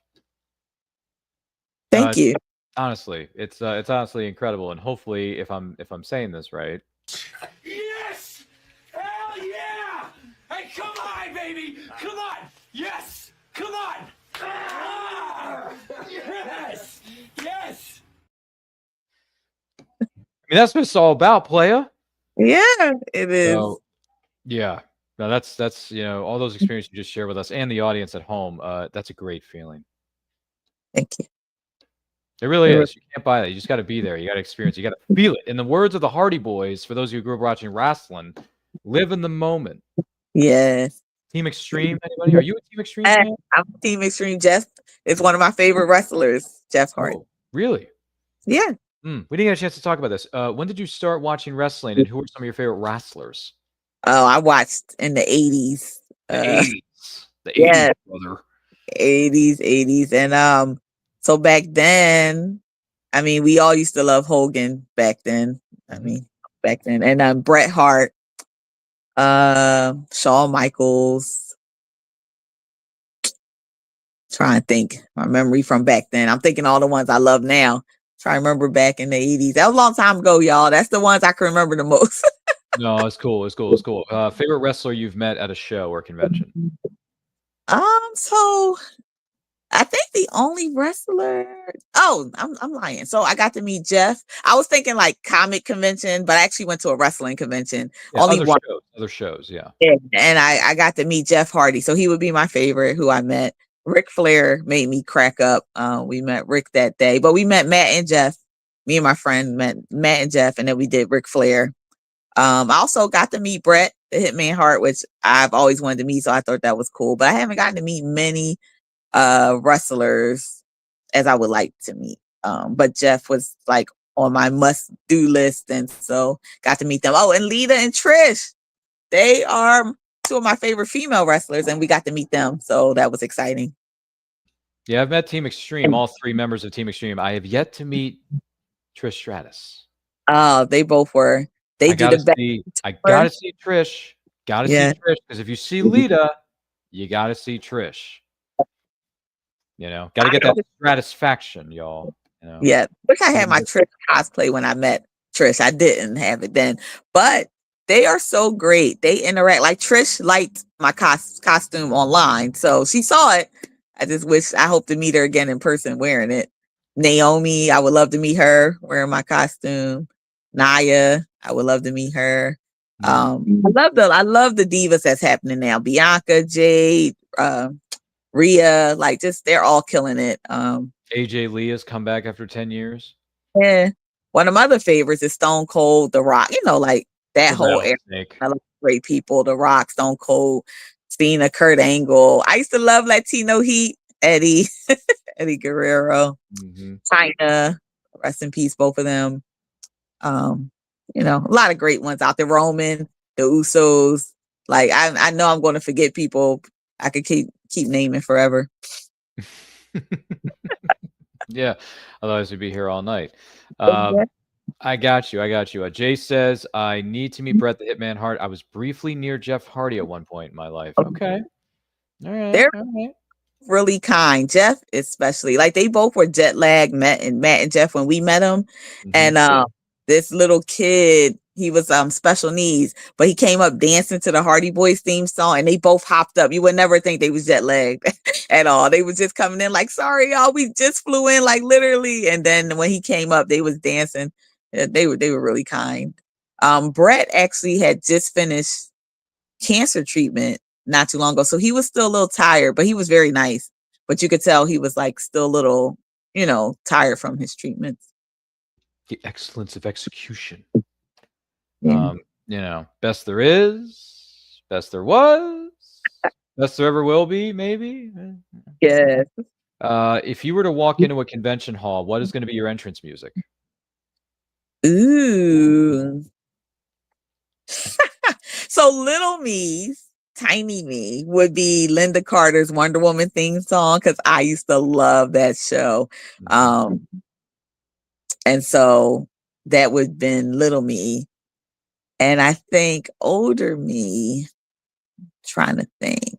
Thank you. Honestly, it's honestly incredible, and hopefully, if I'm saying this right. Yes! Hell yeah! Hey, come on, baby! Come on! Yes! Come on! Ah! Yes! Yes! I mean, that's what it's all about, playa. Yeah, it is. So, yeah. No, that's all those experiences you just shared with us and the audience at home. That's a great feeling. Thank you. It really is. You can't buy that. You just got to be there. You got to experience. You got to feel it. In the words of the Hardy Boys, for those of you who grew up watching wrestling, live in the moment. Yes. Team Extreme. Anybody? Are you a Team Extreme fan? I'm Team Extreme. Jeff is one of my favorite wrestlers. Jeff Hardy. Oh, really? Yeah. We didn't get a chance to talk about this. When did you start watching wrestling, and who are some of your favorite wrestlers? Oh, I watched in the 80s. The 80s. The 80s, brother. 80s. And so back then, I mean, we all used to love Hogan back then. And Bret Hart, Shawn Michaels. Trying to think my memory from back then. I'm thinking all the ones I love now. Try to remember back in the 80s. That was a long time ago, y'all. That's the ones I can remember the most. No, it's cool. Favorite wrestler you've met at a show or convention? So I think the only wrestler. Oh, I'm lying. So I got to meet Jeff. I was thinking like comic convention, but I actually went to a wrestling convention. Yeah, only one. Other shows, yeah. And I got to meet Jeff Hardy. So he would be my favorite who I met. Ric Flair made me crack up. We met Rick that day, but we met Matt and Jeff. Me and my friend met Matt and Jeff, and then we did Ric Flair. I also got to meet Bret, the Hitman Hart, which I've always wanted to meet, so I thought that was cool. But I haven't gotten to meet many wrestlers as I would like to meet. But Jeff was like on my must-do list, and so got to meet them. Oh, and Lita and Trish. They are two of my favorite female wrestlers, and we got to meet them. So that was exciting. Yeah, I've met Team Extreme, all three members of Team Extreme. I have yet to meet Trish Stratus. They both were. I gotta see Trish. Gotta see Trish, because if you see Lita, you gotta see Trish. Gotta get that satisfaction, y'all. Yeah, wish I had my Trish cosplay when I met Trish. I didn't have it then, but they are so great. They interact. Like Trish liked my costume online, so she saw it. I hope to meet her again in person wearing it. Naomi, I would love to meet her wearing my costume. Naya, I would love to meet her. I love the divas that's happening now. Bianca, Jade, Rhea, they're all killing it. AJ Lee has come back after 10 years. Yeah. One of my other favorites is Stone Cold, The Rock. That whole era. I love great people. The Rock, Stone Cold, Cena, Kurt Angle. I used to love Latino Heat, Eddie, Eddie Guerrero, China. Rest in peace, both of them. A lot of great ones out there. Roman, the Usos. I know I'm going to forget people. I could keep naming forever. Yeah, otherwise we'd be here all night. I got you. Jay says, I need to meet Bret the Hitman Hart. I was briefly near Jeff Hardy at one point in my life. Okay. All right. They're really kind. Jeff, especially. They both were jet lagged, Matt and Jeff, when we met them. And this little kid he was special needs, but he came up dancing to the Hardy Boys theme song, and they both hopped up. You would never think they was jet lagged at all. They was just coming in like, sorry, y'all, we just flew in, like literally. And then when he came up, they was dancing. They were really kind. Brett actually had just finished cancer treatment not too long ago, so he was still a little tired, but he was very nice. But you could tell he was like still a little, tired from his treatments. The excellence of execution. Yeah. Best there is, best there was, best there ever will be, maybe. Yes. If you were to walk into a convention hall, what is going to be your entrance music? Ooh. So little me's tiny me would be Linda Carter's Wonder Woman theme song, because I used to love that show. And so that would have been little me. And I think older me, trying to think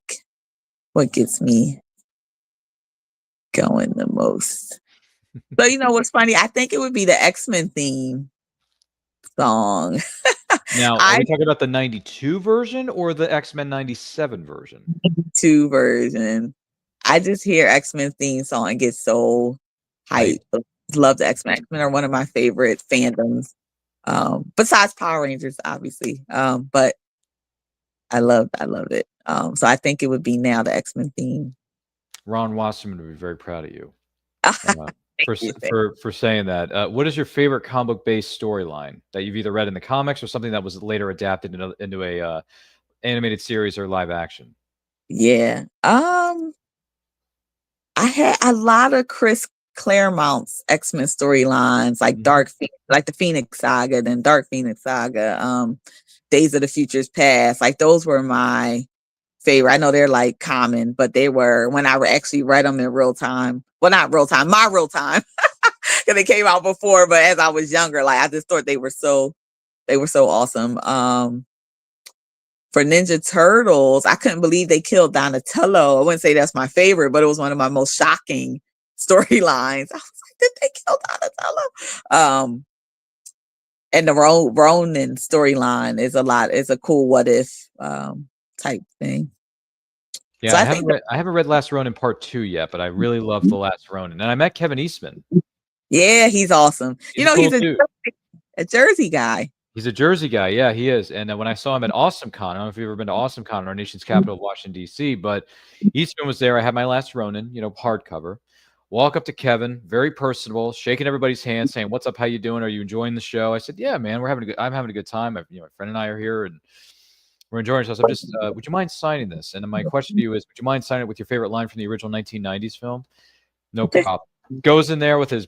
what gets me going the most. So you know what's funny? I think it would be the X-Men theme song. Now, are we talking about the 92 version or the X-Men 97 version? 2 version. I just hear X-Men theme song and get so hyped. Right. Love the X-Men. X-Men are one of my favorite fandoms. Besides Power Rangers, obviously. But I loved it. So I think it would be now the X-Men theme. Ron Wasserman would be very proud of you for you. saying that. What is your favorite comic book-based storyline that you've either read in the comics or something that was later adapted into a animated series or live action? Yeah. I had a lot of Chris Claremont's X-Men storylines, like like the Phoenix Saga, then Dark Phoenix Saga, Days of the Futures Past. Like those were my favorite. I know they're like common, but they were when I actually read them in real time. Well, not real time, my real time, because they came out before. But as I was younger, like I just thought they were so awesome. For Ninja Turtles, I couldn't believe they killed Donatello. I wouldn't say that's my favorite, but it was one of my most shocking storylines. I was like, did they kill Donatello? And the Ronin storyline is a cool what if type thing. Yeah, so I haven't read Last Ronin Part 2 yet, but I really love The Last Ronin. And I met Kevin Eastman. Yeah, he's awesome. He's cool he's a Jersey guy. He's a Jersey guy. Yeah, he is. And when I saw him at AwesomeCon, I don't know if you've ever been to AwesomeCon, our nation's capital, Washington, D.C., but Eastman was there. I had my Last Ronin, hardcover. Walk up to Kevin, very personable, shaking everybody's hand, saying, "What's up? How you doing? Are you enjoying the show?" I said, "Yeah, man, I'm having a good time. My friend and I are here, and we're enjoying ourselves. I'm just, would you mind signing this?" And then my question to you is, would you mind signing it with your favorite line from the original 1990s film? No problem. Goes in there with his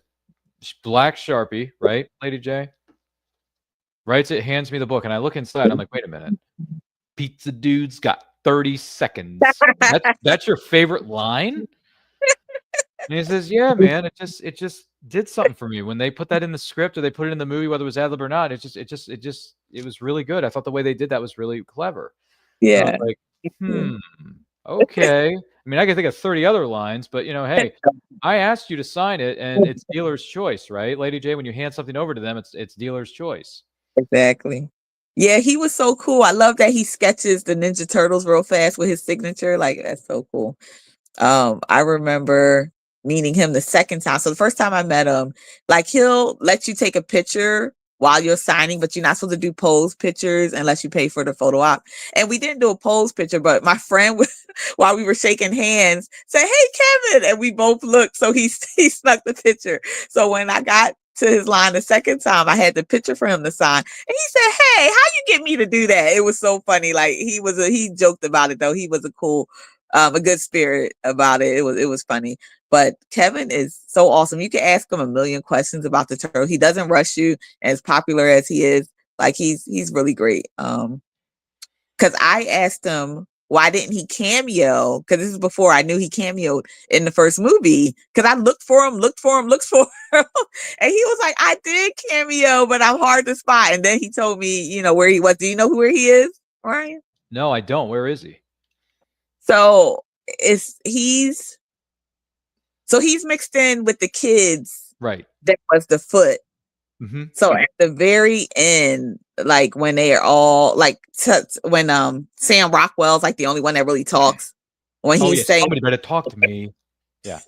black Sharpie, right, Lady J? Writes it, hands me the book, and I look inside. I'm like, wait a minute. Pizza Dude's got 30 seconds. That's your favorite line? And he says, "Yeah, man, it just did something for me when they put that in the script or they put it in the movie, whether it was ad lib or not. It was really good. I thought the way they did that was really clever." Yeah. And I was like, okay. I mean, I can think of 30 other lines, but hey, I asked you to sign it, and it's dealer's choice, right, Lady J? When you hand something over to them, it's dealer's choice. Exactly. Yeah, he was so cool. I love that he sketches the Ninja Turtles real fast with his signature. Like, that's so cool. I remember meeting him the second time. So the first time I met him, like he'll let you take a picture while you're signing, but you're not supposed to do pose pictures unless you pay for the photo op. And we didn't do a pose picture, but my friend, while we were shaking hands, said, "Hey, Kevin," and we both looked. So he snuck the picture. So when I got to his line the second time, I had the picture for him to sign, and he said, "Hey, how you get me to do that?" It was so funny. Like he joked about it though. He was a good spirit about it. It was funny. But Kevin is so awesome. You can ask him a million questions about the turtle. He doesn't rush you. As popular as he is, like he's really great. Because I asked him why didn't he cameo? Because this is before I knew he cameoed in the first movie. Because I looked for him, and he was like, "I did cameo, but I'm hard to spot." And then he told me, where he was. Do you know where he is, Ryan? No, I don't. Where is he? So he's mixed in with the kids. Right. That was the foot Mhm. So at the very end, like when they are all like when Sam Rockwell's like the only one that really talks, when Oh, he's yeah, saying, somebody better talk to me. Yeah.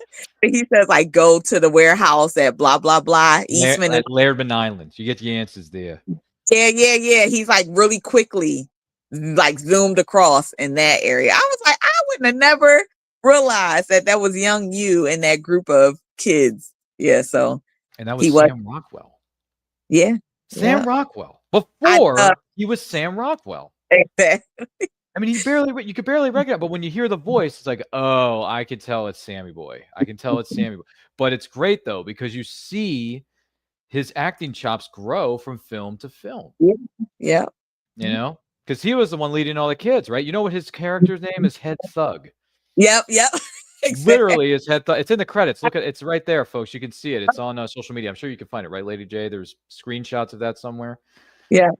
he says like go to the warehouse at blah blah blah Eastman. At Lairdman Island. You get the answers there. Yeah. He's like really quickly like zoomed across in that area. I was like, I wouldn't have never realized that was young you in that group of kids. Yeah, so And that he was was. Sam Rockwell. Yeah. Sam Rockwell. I Before he was Sam Rockwell. exactly. I mean, you could barely recognize, but when you hear the voice, it's like, oh, I can tell it's Sammy Boy. I can tell it's Sammy Boy. But it's great though, because you see his acting chops grow from film to film. Yeah. You know? Because he was the one leading all the kids, right? You know what his character's name is? Head Thug. Yep. Exactly. Literally is Head Thug. It's in the credits. Look at it's right there, folks. You can see it. It's on social media. I'm sure you can find it, right, Lady J? There's screenshots of that somewhere. Yeah.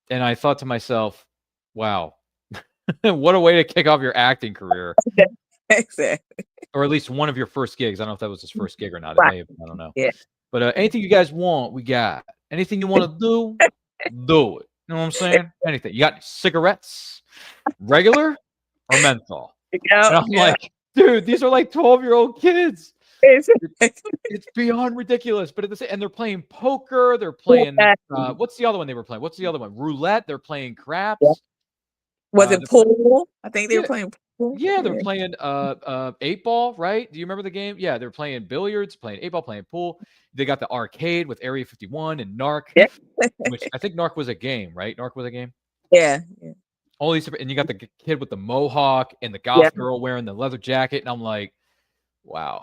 And I thought to myself, wow, what a way to kick off your acting career. Exactly. Or at least one of your first gigs. I don't know if that was his first gig or not. It Right. may have been, I don't know. Yeah. But anything you guys want, we got. Anything you want to do, do it. You know what I'm saying? Anything. You got cigarettes, regular or menthol? And I'm like, dude, these are like 12-year-old kids. It's beyond ridiculous. But at the same, and they're playing poker. They're playing. What's the other one they were playing? What's the other one? Roulette. They're playing craps. Yeah. Was it pool? I think they were playing pool. Yeah, they're playing 8-ball, right? Do you remember the game? Yeah, they're playing billiards, playing 8-ball, playing pool. They got the arcade with Area 51 and Narc, which I think Narc was a game, right? Narc was a game. Yeah. All these, and you got the kid with the mohawk and the goth girl wearing the leather jacket, and I'm like, wow,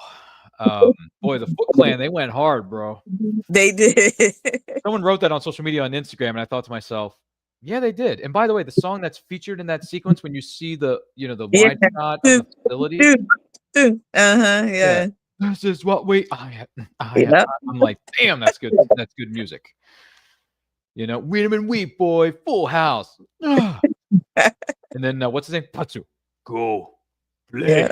boy, the Foot Clan, they went hard, bro. They did. Someone wrote that on social media on Instagram, and I thought to myself, yeah, they did. And by the way, the song that's featured in that sequence, when you see the wide shot of the facility, yeah. This is what I'm like, damn, that's good. That's good music. You know, Weed 'em and Wheat Boy, Full House. And then what's his name? Patsu. Go play.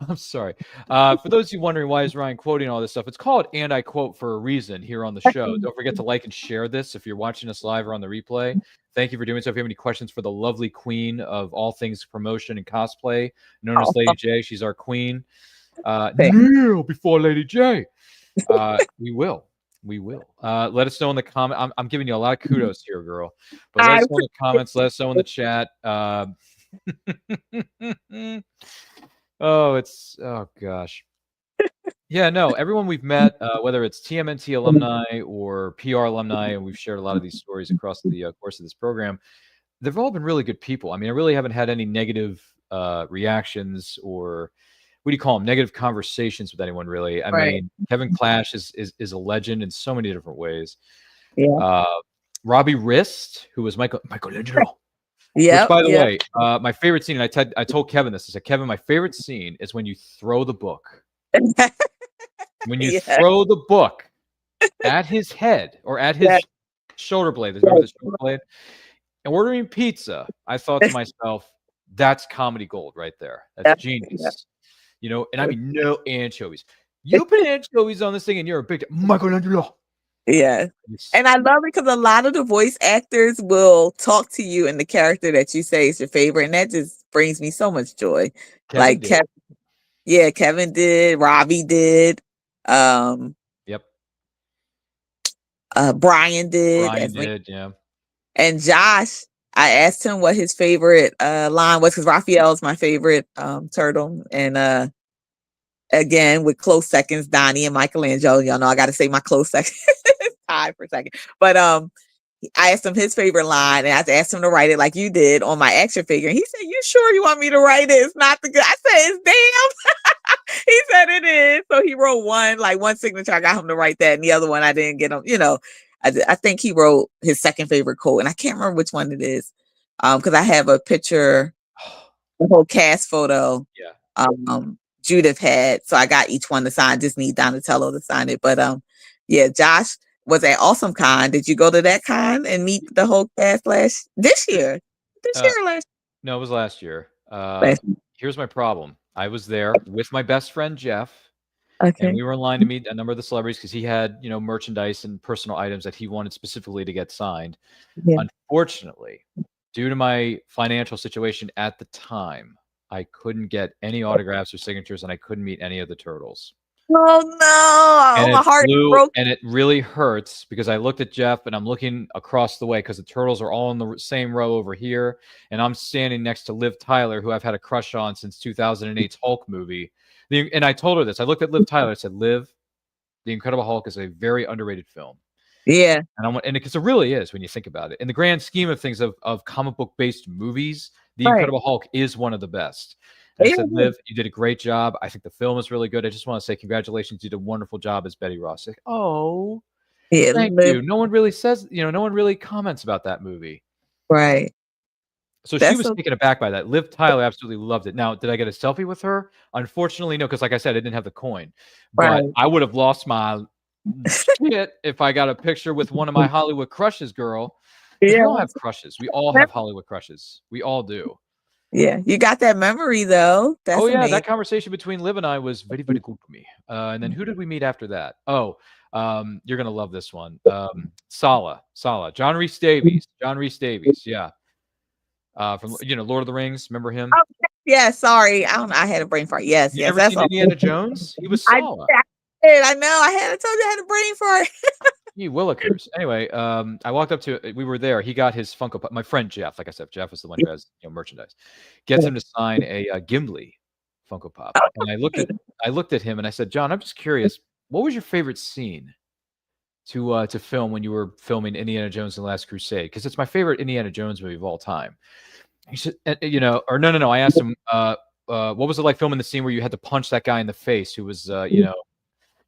I'm sorry. For those of you wondering why is Ryan quoting all this stuff, it's called And I Quote for a reason here on the show. Don't forget to like and share this if you're watching us live or on the replay. Thank you for doing so. If you have any questions for the lovely queen of all things promotion and cosplay, known as Lady J, she's our queen. Kneel before Lady J. We will. Let us know in the comment. I'm giving you a lot of kudos here, girl. But let us know in the comments. Let us know in the chat. Oh gosh. Yeah, no, everyone we've met, whether it's TMNT alumni or PR alumni, and we've shared a lot of these stories across the course of this program, they've all been really good people. I mean, I really haven't had any negative reactions or what do you call them? Negative conversations with anyone, really. I mean, Kevin Clash is a legend in so many different ways. Yeah. Robbie Wrist, who was Michelangelo. Yeah. Which, by the way, my favorite scene, and I told Kevin this. I said, Kevin, my favorite scene is when you throw the book. When you throw the book at his head or at his shoulder blade, the shoulder blade, and ordering pizza, I thought to myself, that's comedy gold right there. That's genius. You know, and I mean, no anchovies. You put anchovies on this thing, and you're a big Michelangelo. Yeah. And I love it because a lot of the voice actors will talk to you in the character that you say is your favorite. And that just brings me so much joy. Kevin did. Robbie did. Yep. Brian did. Yeah. And Josh, I asked him what his favorite line was because Raphael's my favorite turtle. And again, with close seconds, Donnie and Michelangelo. Y'all know I got to say my close second. Tie for a second. But I asked him his favorite line, and I asked him to write it like you did on my action figure. And he said, "You sure you want me to write it? It's not the good." I said, "It's damn." He said it is. So he wrote one signature. I got him to write that, and the other one I didn't get him. You know, I think he wrote his second favorite quote, and I can't remember which one it is. Because I have a picture, the whole cast photo. Yeah. Judith had, so I got each one to sign. Just need Donatello to sign it. But yeah, Josh was at Awesome Con. Did you go to that con and meet the whole cast this year? This year or last? No, it was last year. Here's my problem. I was there with my best friend Jeff, and Okay. we were in line to meet a number of the celebrities because he had, merchandise and personal items that he wanted specifically to get signed. Yeah. Unfortunately, due to my financial situation at the time, I couldn't get any autographs or signatures, and I couldn't meet any of the turtles. Oh no! And Oh, my heart broke. and it really hurts because I looked at Jeff and I'm looking across the way because the turtles are all in the same row over here, and I'm standing next to Liv Tyler, who I've had a crush on since 2008's Hulk movie. And I told her this. I looked at Liv Tyler. I said, "Liv, The Incredible Hulk is a very underrated film." Yeah. And because it really is when you think about it. In the grand scheme of things of comic book based movies, The Right. Incredible Hulk is one of the best. And I Yeah. said, Liv, you did a great job. I think the film is really good. I just want to say congratulations. You did a wonderful job as Betty Ross. Like, oh, Yeah. thank you. No one really says, no one really comments about that movie. Right. So she That's was so taken aback by that. Liv Tyler absolutely loved it. Now, did I get a selfie with her? Unfortunately, no, because like I said, I didn't have the coin. But right. I would have lost my shit if I got a picture with one of my Hollywood crushes, girl. 'Cause we all have crushes. We all have Hollywood crushes. We all do. Yeah. You got that memory though. That's Oh yeah, amazing. that conversation between Liv and I was very, very good to me. And then who did we meet after that? Oh, you're gonna love this one. Sala, John Rhys Davies. Yeah. From Lord of the Rings. Remember him? Oh, yeah. Sorry. I had a brain fart. Yes. You Yes. never That's seen Indiana Jones? He was I Sala. did. I know. I told you I had a brain fart. You Willikers. Anyway, I walked up to we were there. He got his Funko Pop. My friend Jeff, like I said, Jeff is the one who has merchandise. Gets him to sign a Gimli Funko Pop. And I looked at him and I said, John, I'm just curious, what was your favorite scene to film when you were filming Indiana Jones and the Last Crusade? Because it's my favorite Indiana Jones movie of all time. He said, or no. I asked him, what was it like filming the scene where you had to punch that guy in the face who was,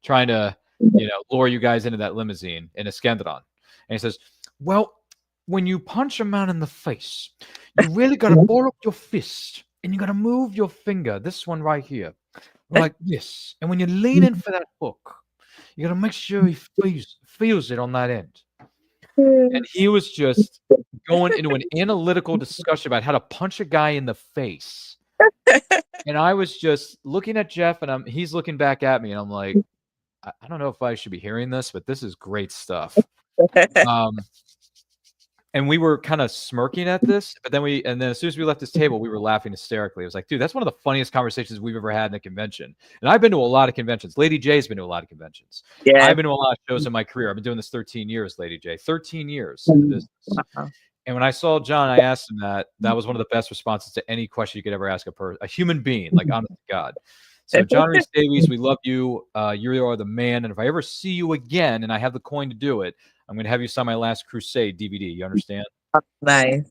trying to lure you guys into that limousine in Iskandron? And he says, well, when you punch a man in the face, you really got to ball up your fist and you got to move your finger, this one right here, like this. And when you lean in for that hook, you got to make sure he feels it on that end. And he was just going into an analytical discussion about how to punch a guy in the face. And I was just looking at Jeff and he's looking back at me and I'm like, I don't know if I should be hearing this, but this is great stuff. And we were kind of smirking at this, but then as soon as we left this table, we were laughing hysterically. It was like, dude, that's one of the funniest conversations we've ever had in a convention. And I've been to a lot of conventions. Lady J's been to a lot of conventions. Yeah. I've been to a lot of shows in my career. I've been doing this 13 years, Lady J. 13 years in the business. And when I saw John, I asked him that. That was one of the best responses to any question you could ever ask a human being, like honest to God. So John Rhys Davies, we love you. You are the man. And if I ever see you again and I have the coin to do it, I'm going to have you sign my Last Crusade DVD. You understand? Nice.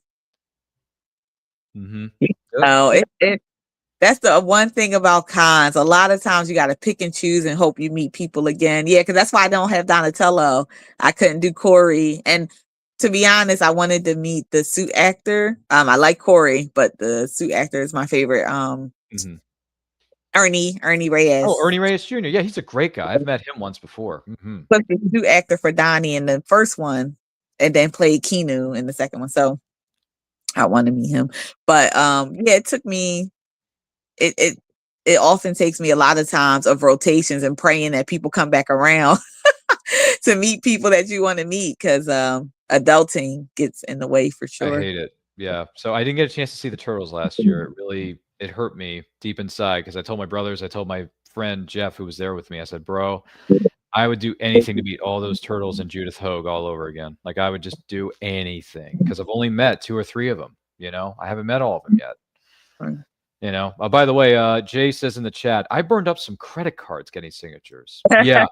Mm-hmm. Oh, that's the one thing about cons. A lot of times you got to pick and choose and hope you meet people again. Yeah, because that's why I don't have Donatello. I couldn't do Corey. And to be honest, I wanted to meet the suit actor. I like Corey, but the suit actor is my favorite. Ernie Reyes. Oh, Ernie Reyes Jr. Yeah, he's a great guy. I've met him once before. Mm-hmm. But the suit actor for Donnie in the first one, and then played Keanu in the second one. So I want to meet him. But yeah, it took me. It often takes me a lot of times of rotations and praying that people come back around to meet people that you want to meet, because adulting gets in the way for sure. I hate it. Yeah. So I didn't get a chance to see the turtles last year. It hurt me deep inside because I told my brothers, I told my friend Jeff, who was there with me, I said, bro, I would do anything to meet all those turtles and Judith Hogue all over again. Like I would just do anything because I've only met 2 or 3 of them. I haven't met all of them yet. By the way, Jay says in the chat, I burned up some credit cards getting signatures. Yeah.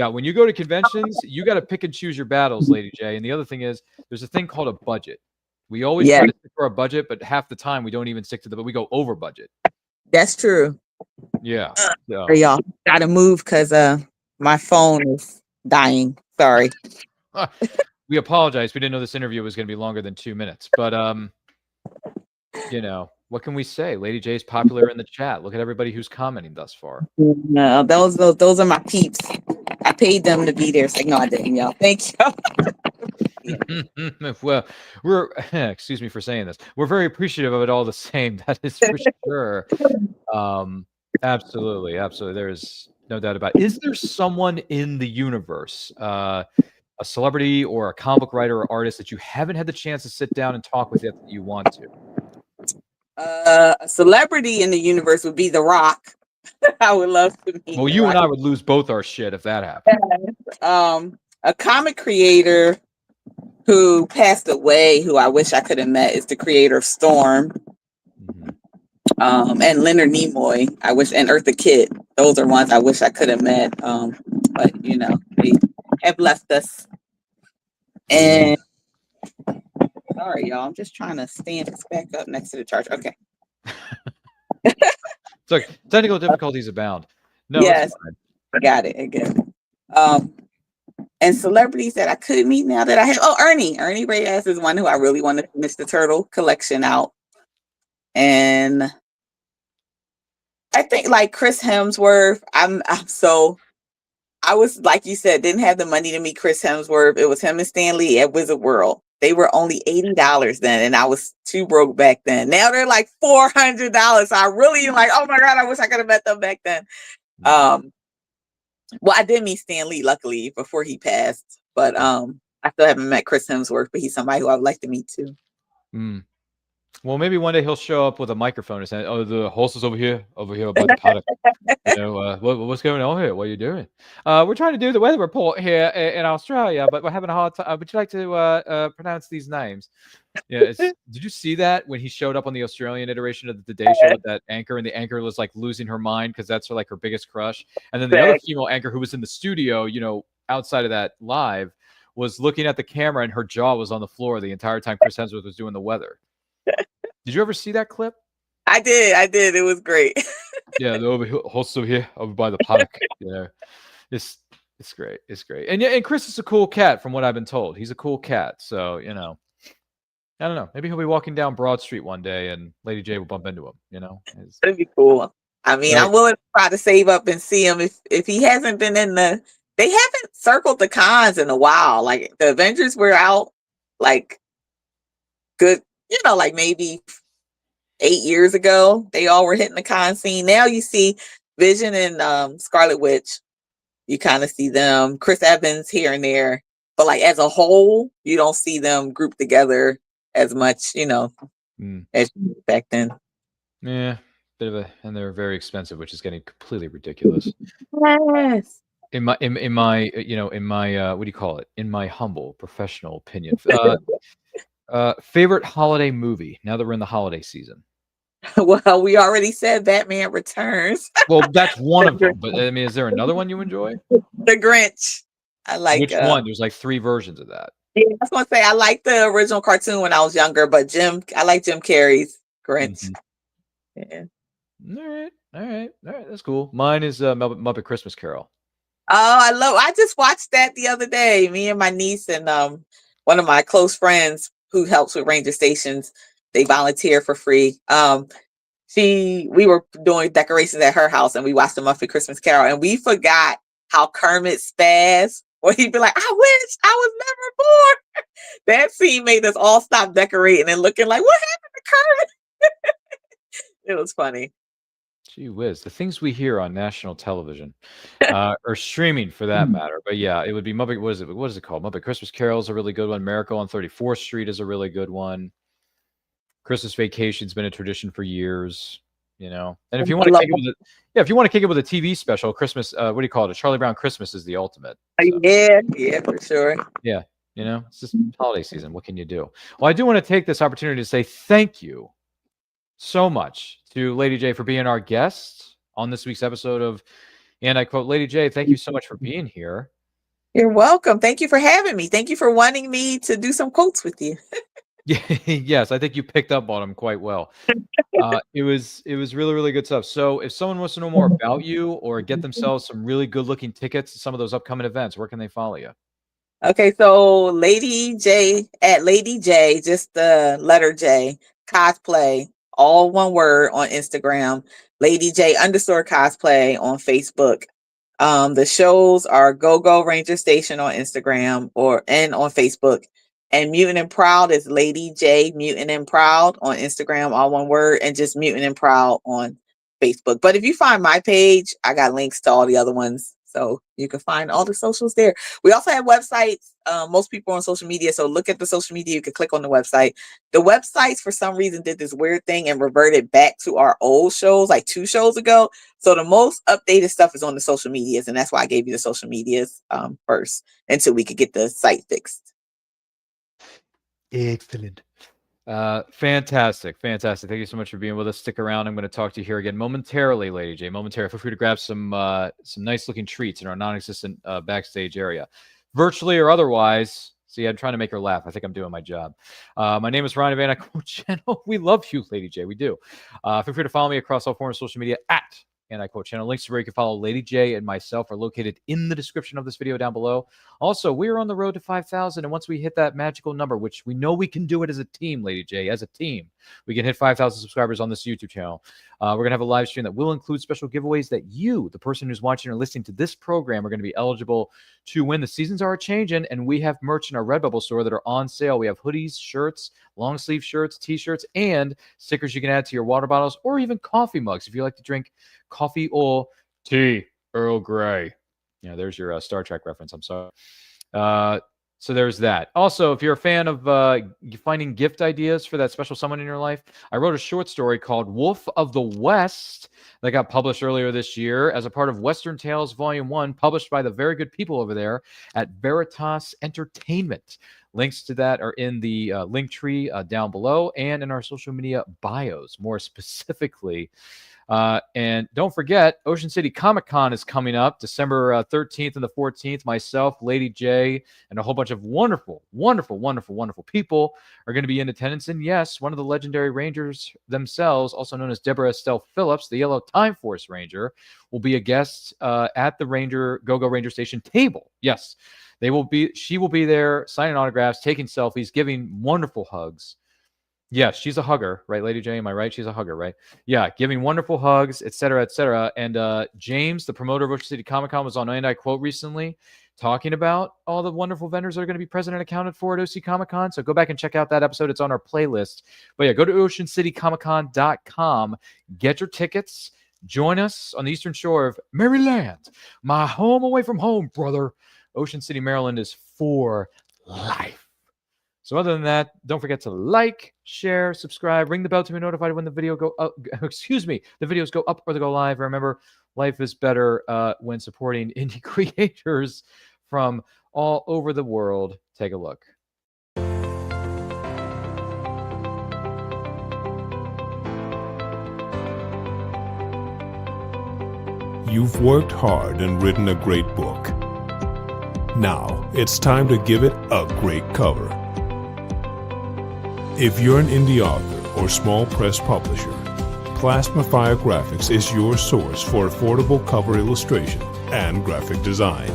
When you go to conventions, you got to pick and choose your battles, Lady J. And the other thing is, there's a thing called a budget. We always try to stick to our budget, but half the time we don't even stick to but we go over budget. That's true. Yeah. Y'all gotta move because my phone is dying. Sorry. We apologize. We didn't know this interview was going to be longer than 2 minutes, but what can we say? Lady J is popular in the chat. Look at everybody who's commenting thus far. No, those are my peeps. I paid them to be there. So no, I didn't, y'all. Thank you. Well, we're excuse me for saying this. We're very appreciative of it all the same. That is for sure. Absolutely, absolutely. There's no doubt about it. Is there someone in the universe, a celebrity or a comic book writer or artist that you haven't had the chance to sit down and talk with yet that you want to? A celebrity in the universe would be The Rock. I would love to meet Well, The you Rock. and I would lose both our shit if that happened. A comic creator who passed away, who I wish I could have met, is the creator of Storm. And Leonard Nimoy, I wish, and Eartha Kitt. Those are ones I wish I could have met. But you know, they have left us. And sorry, y'all, I'm just trying to stand this back up next to the charger. Okay. So technical difficulties abound. No, Yes, it's fine. I got it again. And celebrities that I could meet now that I have. Oh, Ernie Reyes is one who I really want to finish the Turtle collection out. And I think like Chris Hemsworth. I was, like you said, didn't have the money to meet Chris Hemsworth. It was him and Stan Lee at Wizard World. They were only $80 then, and I was too broke back then. Now they're like $400. So I really like, oh my God, I wish I could have met them back then. Well, I did meet Stan Lee, luckily, before he passed. But I still haven't met Chris Hemsworth, but he's somebody who I would like to meet too. Well, maybe one day he'll show up with a microphone and say, "Oh, the horse is over here by the paddock." You know, what's going on here? What are you doing? We're trying to do the weather report here in Australia, but we're having a hard time. Would you like to pronounce these names? Yeah. Did you see that when he showed up on the Australian iteration of the Today Show with that anchor, and the anchor was like losing her mind because that's her biggest crush, and then the other female anchor who was in the studio, outside of that live, was looking at the camera, and her jaw was on the floor the entire time Chris Hemsworth was doing the weather. Did you ever see that clip? I did. It was great. Yeah, the horse over here, over by the paddock. Yeah, it's great. It's great. And Chris is a cool cat, from what I've been told. He's a cool cat. So I don't know. Maybe he'll be walking down Broad Street one day, and Lady J will bump into him. That'd be cool. I mean, right. I'm willing to try to save up and see him if he hasn't been in the. They haven't circled the cons in a while. Like the Avengers were out, like good. Like maybe 8 years ago, they all were hitting the con scene. Now you see Vision and Scarlet Witch. You kind of see them, Chris Evans here and there, but like as a whole, you don't see them grouped together as much, as back then. Yeah, and they're very expensive, which is getting completely ridiculous. Yes. In my what do you call it? In my humble professional opinion. Favorite holiday movie now that we're in the holiday season? Well, we already said Batman Returns. Well, that's one of them. But I mean, is there another one you enjoy? The Grinch. I like. Which one? There's like 3 versions of that. Yeah, I was gonna say I like the original cartoon when I was younger, but I like Jim Carrey's Grinch. Yeah. All right. That's cool. Mine is Muppet Christmas Carol. Oh, I just watched that the other day. Me and my niece and one of my close friends who helps with ranger stations. They volunteer for free. We were doing decorations at her house, and we watched the Muppet Christmas Carol, and we forgot how Kermit spazzed, or he'd be like, "I wish I was never born." That scene made us all stop decorating and looking like, "What happened to Kermit?" It was funny. Gee whiz, the things we hear on national television, or streaming for that matter. But yeah, it would be Muppet. What is it called? Muppet Christmas Carol is a really good one. Miracle on 34th Street is a really good one. Christmas Vacation's been a tradition for years. And if you want to kick it with a TV special, Christmas, what do you call it? A Charlie Brown Christmas is the ultimate. So. Yeah, for sure. Yeah, it's just holiday season. What can you do? Well, I do want to take this opportunity to say thank you so much to Lady J for being our guest on this week's episode of, and I quote, Lady J, thank you so much for being here. You're welcome. Thank you for having me. Thank you for wanting me to do some quotes with you. Yes, I think you picked up on them quite well. It was really, really good stuff. So if someone wants to know more about you or get themselves some really good looking tickets to some of those upcoming events, where can they follow you? Okay, so Lady J, just the letter J, Cosplay, all one word, on Instagram, Lady J _cosplay on Facebook. The shows are Go Ranger Station on Instagram and on Facebook. And Mutant and Proud is Lady J Mutant and Proud on Instagram, all one word, and just Mutant and Proud on Facebook. But if you find my page, I got links to all the other ones. So you can find all the socials there. We also have websites. Most people are on social media. So look at the social media. You can click on the website. The websites, for some reason, did this weird thing and reverted back to our old shows, like 2 shows ago. So the most updated stuff is on the social medias. And that's why I gave you the social medias first until we could get the site fixed. Excellent. Fantastic. Thank you so much for being with us. Stick around. I'm going to talk to you here again momentarily, Lady J. Momentarily. Feel free to grab some nice looking treats in our non-existent backstage area, virtually or otherwise. See, I'm trying to make her laugh. I think I'm doing my job. My name is Ryan of Anti-Quote Channel. We love you, Lady J. We do. Feel free to follow me across all forms of social media at Anti-Quote Channel. Links to where you can follow Lady J and myself are located in the description of this video down below. Also, we are on the road to 5,000, and once we hit that magical number, which we know we can do it as a team, Lady J, as a team, we can hit 5,000 subscribers on this YouTube channel. We're going to have a live stream that will include special giveaways that you, the person who's watching or listening to this program, are going to be eligible to win. The seasons are changing, and we have merch in our Redbubble store that are on sale. We have hoodies, shirts, long sleeve shirts, t-shirts, and stickers you can add to your water bottles or even coffee mugs if you like to drink coffee or tea, Earl Grey. Yeah, there's your Star Trek reference. I'm sorry. So there's that. Also, if you're a fan of finding gift ideas for that special someone in your life, I wrote a short story called Wolf of the West that got published earlier this year as a part of Western Tales Volume 1, published by the very good people over there at Veritas Entertainment. Links to that are in the link tree down below and in our social media bios, more specifically. And don't forget, Ocean City Comic-Con is coming up December 13th and the 14th. Myself, Lady J, and a whole bunch of wonderful people are going to be in attendance. And yes, one of the legendary Rangers themselves, also known as Deborah Estelle Phillips, the Yellow Time Force Ranger, will be a guest at the Go-Go Ranger Station table. Yes, she will be there signing autographs, taking selfies, giving wonderful hugs. Yes, she's a hugger, right, Lady J? Am I right? She's a hugger, right? Yeah, giving wonderful hugs, et cetera, et cetera. And James, the promoter of Ocean City Comic-Con, was on Anti-Quote recently talking about all the wonderful vendors that are going to be present and accounted for at OC Comic-Con. So go back and check out that episode. It's on our playlist. But yeah, go to oceancitycomiccon.com. Get your tickets. Join us on the Eastern Shore of Maryland. My home away from home, brother. Ocean City, Maryland is for life. So other than that, don't forget to like, share, subscribe, ring the bell to be notified when the video the videos go up or they go live. Remember, life is better when supporting indie creators from all over the world. Take a look. You've worked hard and written a great book. Now it's time to give it a great cover. If you're an indie author or small press publisher, Plasmafire Graphics is your source for affordable cover illustration and graphic design.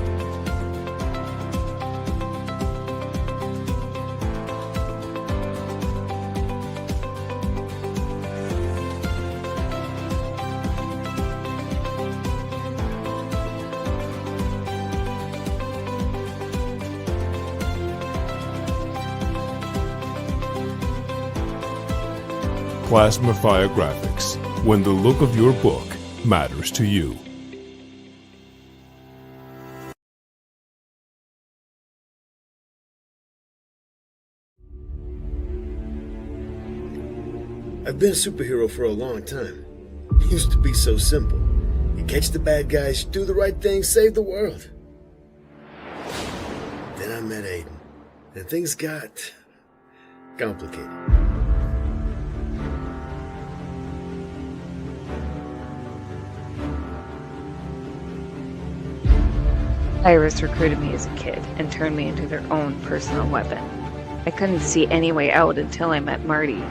Plasmafire Graphics, when the look of your book matters to you. I've been a superhero for a long time. It used to be so simple. You catch the bad guys, do the right thing, save the world. Then I met Aiden, and things got complicated. Iris recruited me as a kid and turned me into their own personal weapon. I couldn't see any way out until I met Marty.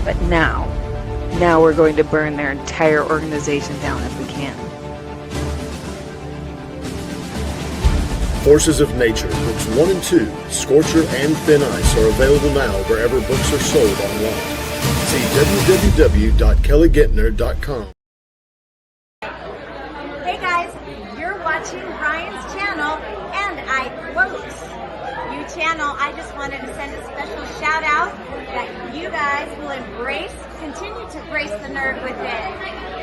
But now we're going to burn their entire organization down if we can. Forces of Nature, books 1 and 2, Scorcher and Thin Ice are available now wherever books are sold online. See www.kellygentner.com. Hey guys, you're watching Ryan's channel, and I quote, channel, I just wanted to send a special shout out that you guys will continue to embrace the nerd within.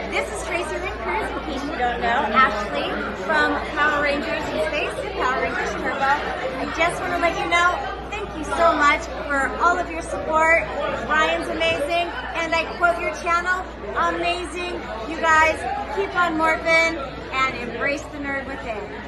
This is Tracy Lynn Cruz, in case you don't know, Ashley from Power Rangers in Space and Power Rangers Turbo. I just want to let you know, thank you so much for all of your support. Ryan's amazing, and I quote your channel, amazing. You guys keep on morphing and embrace the nerd within.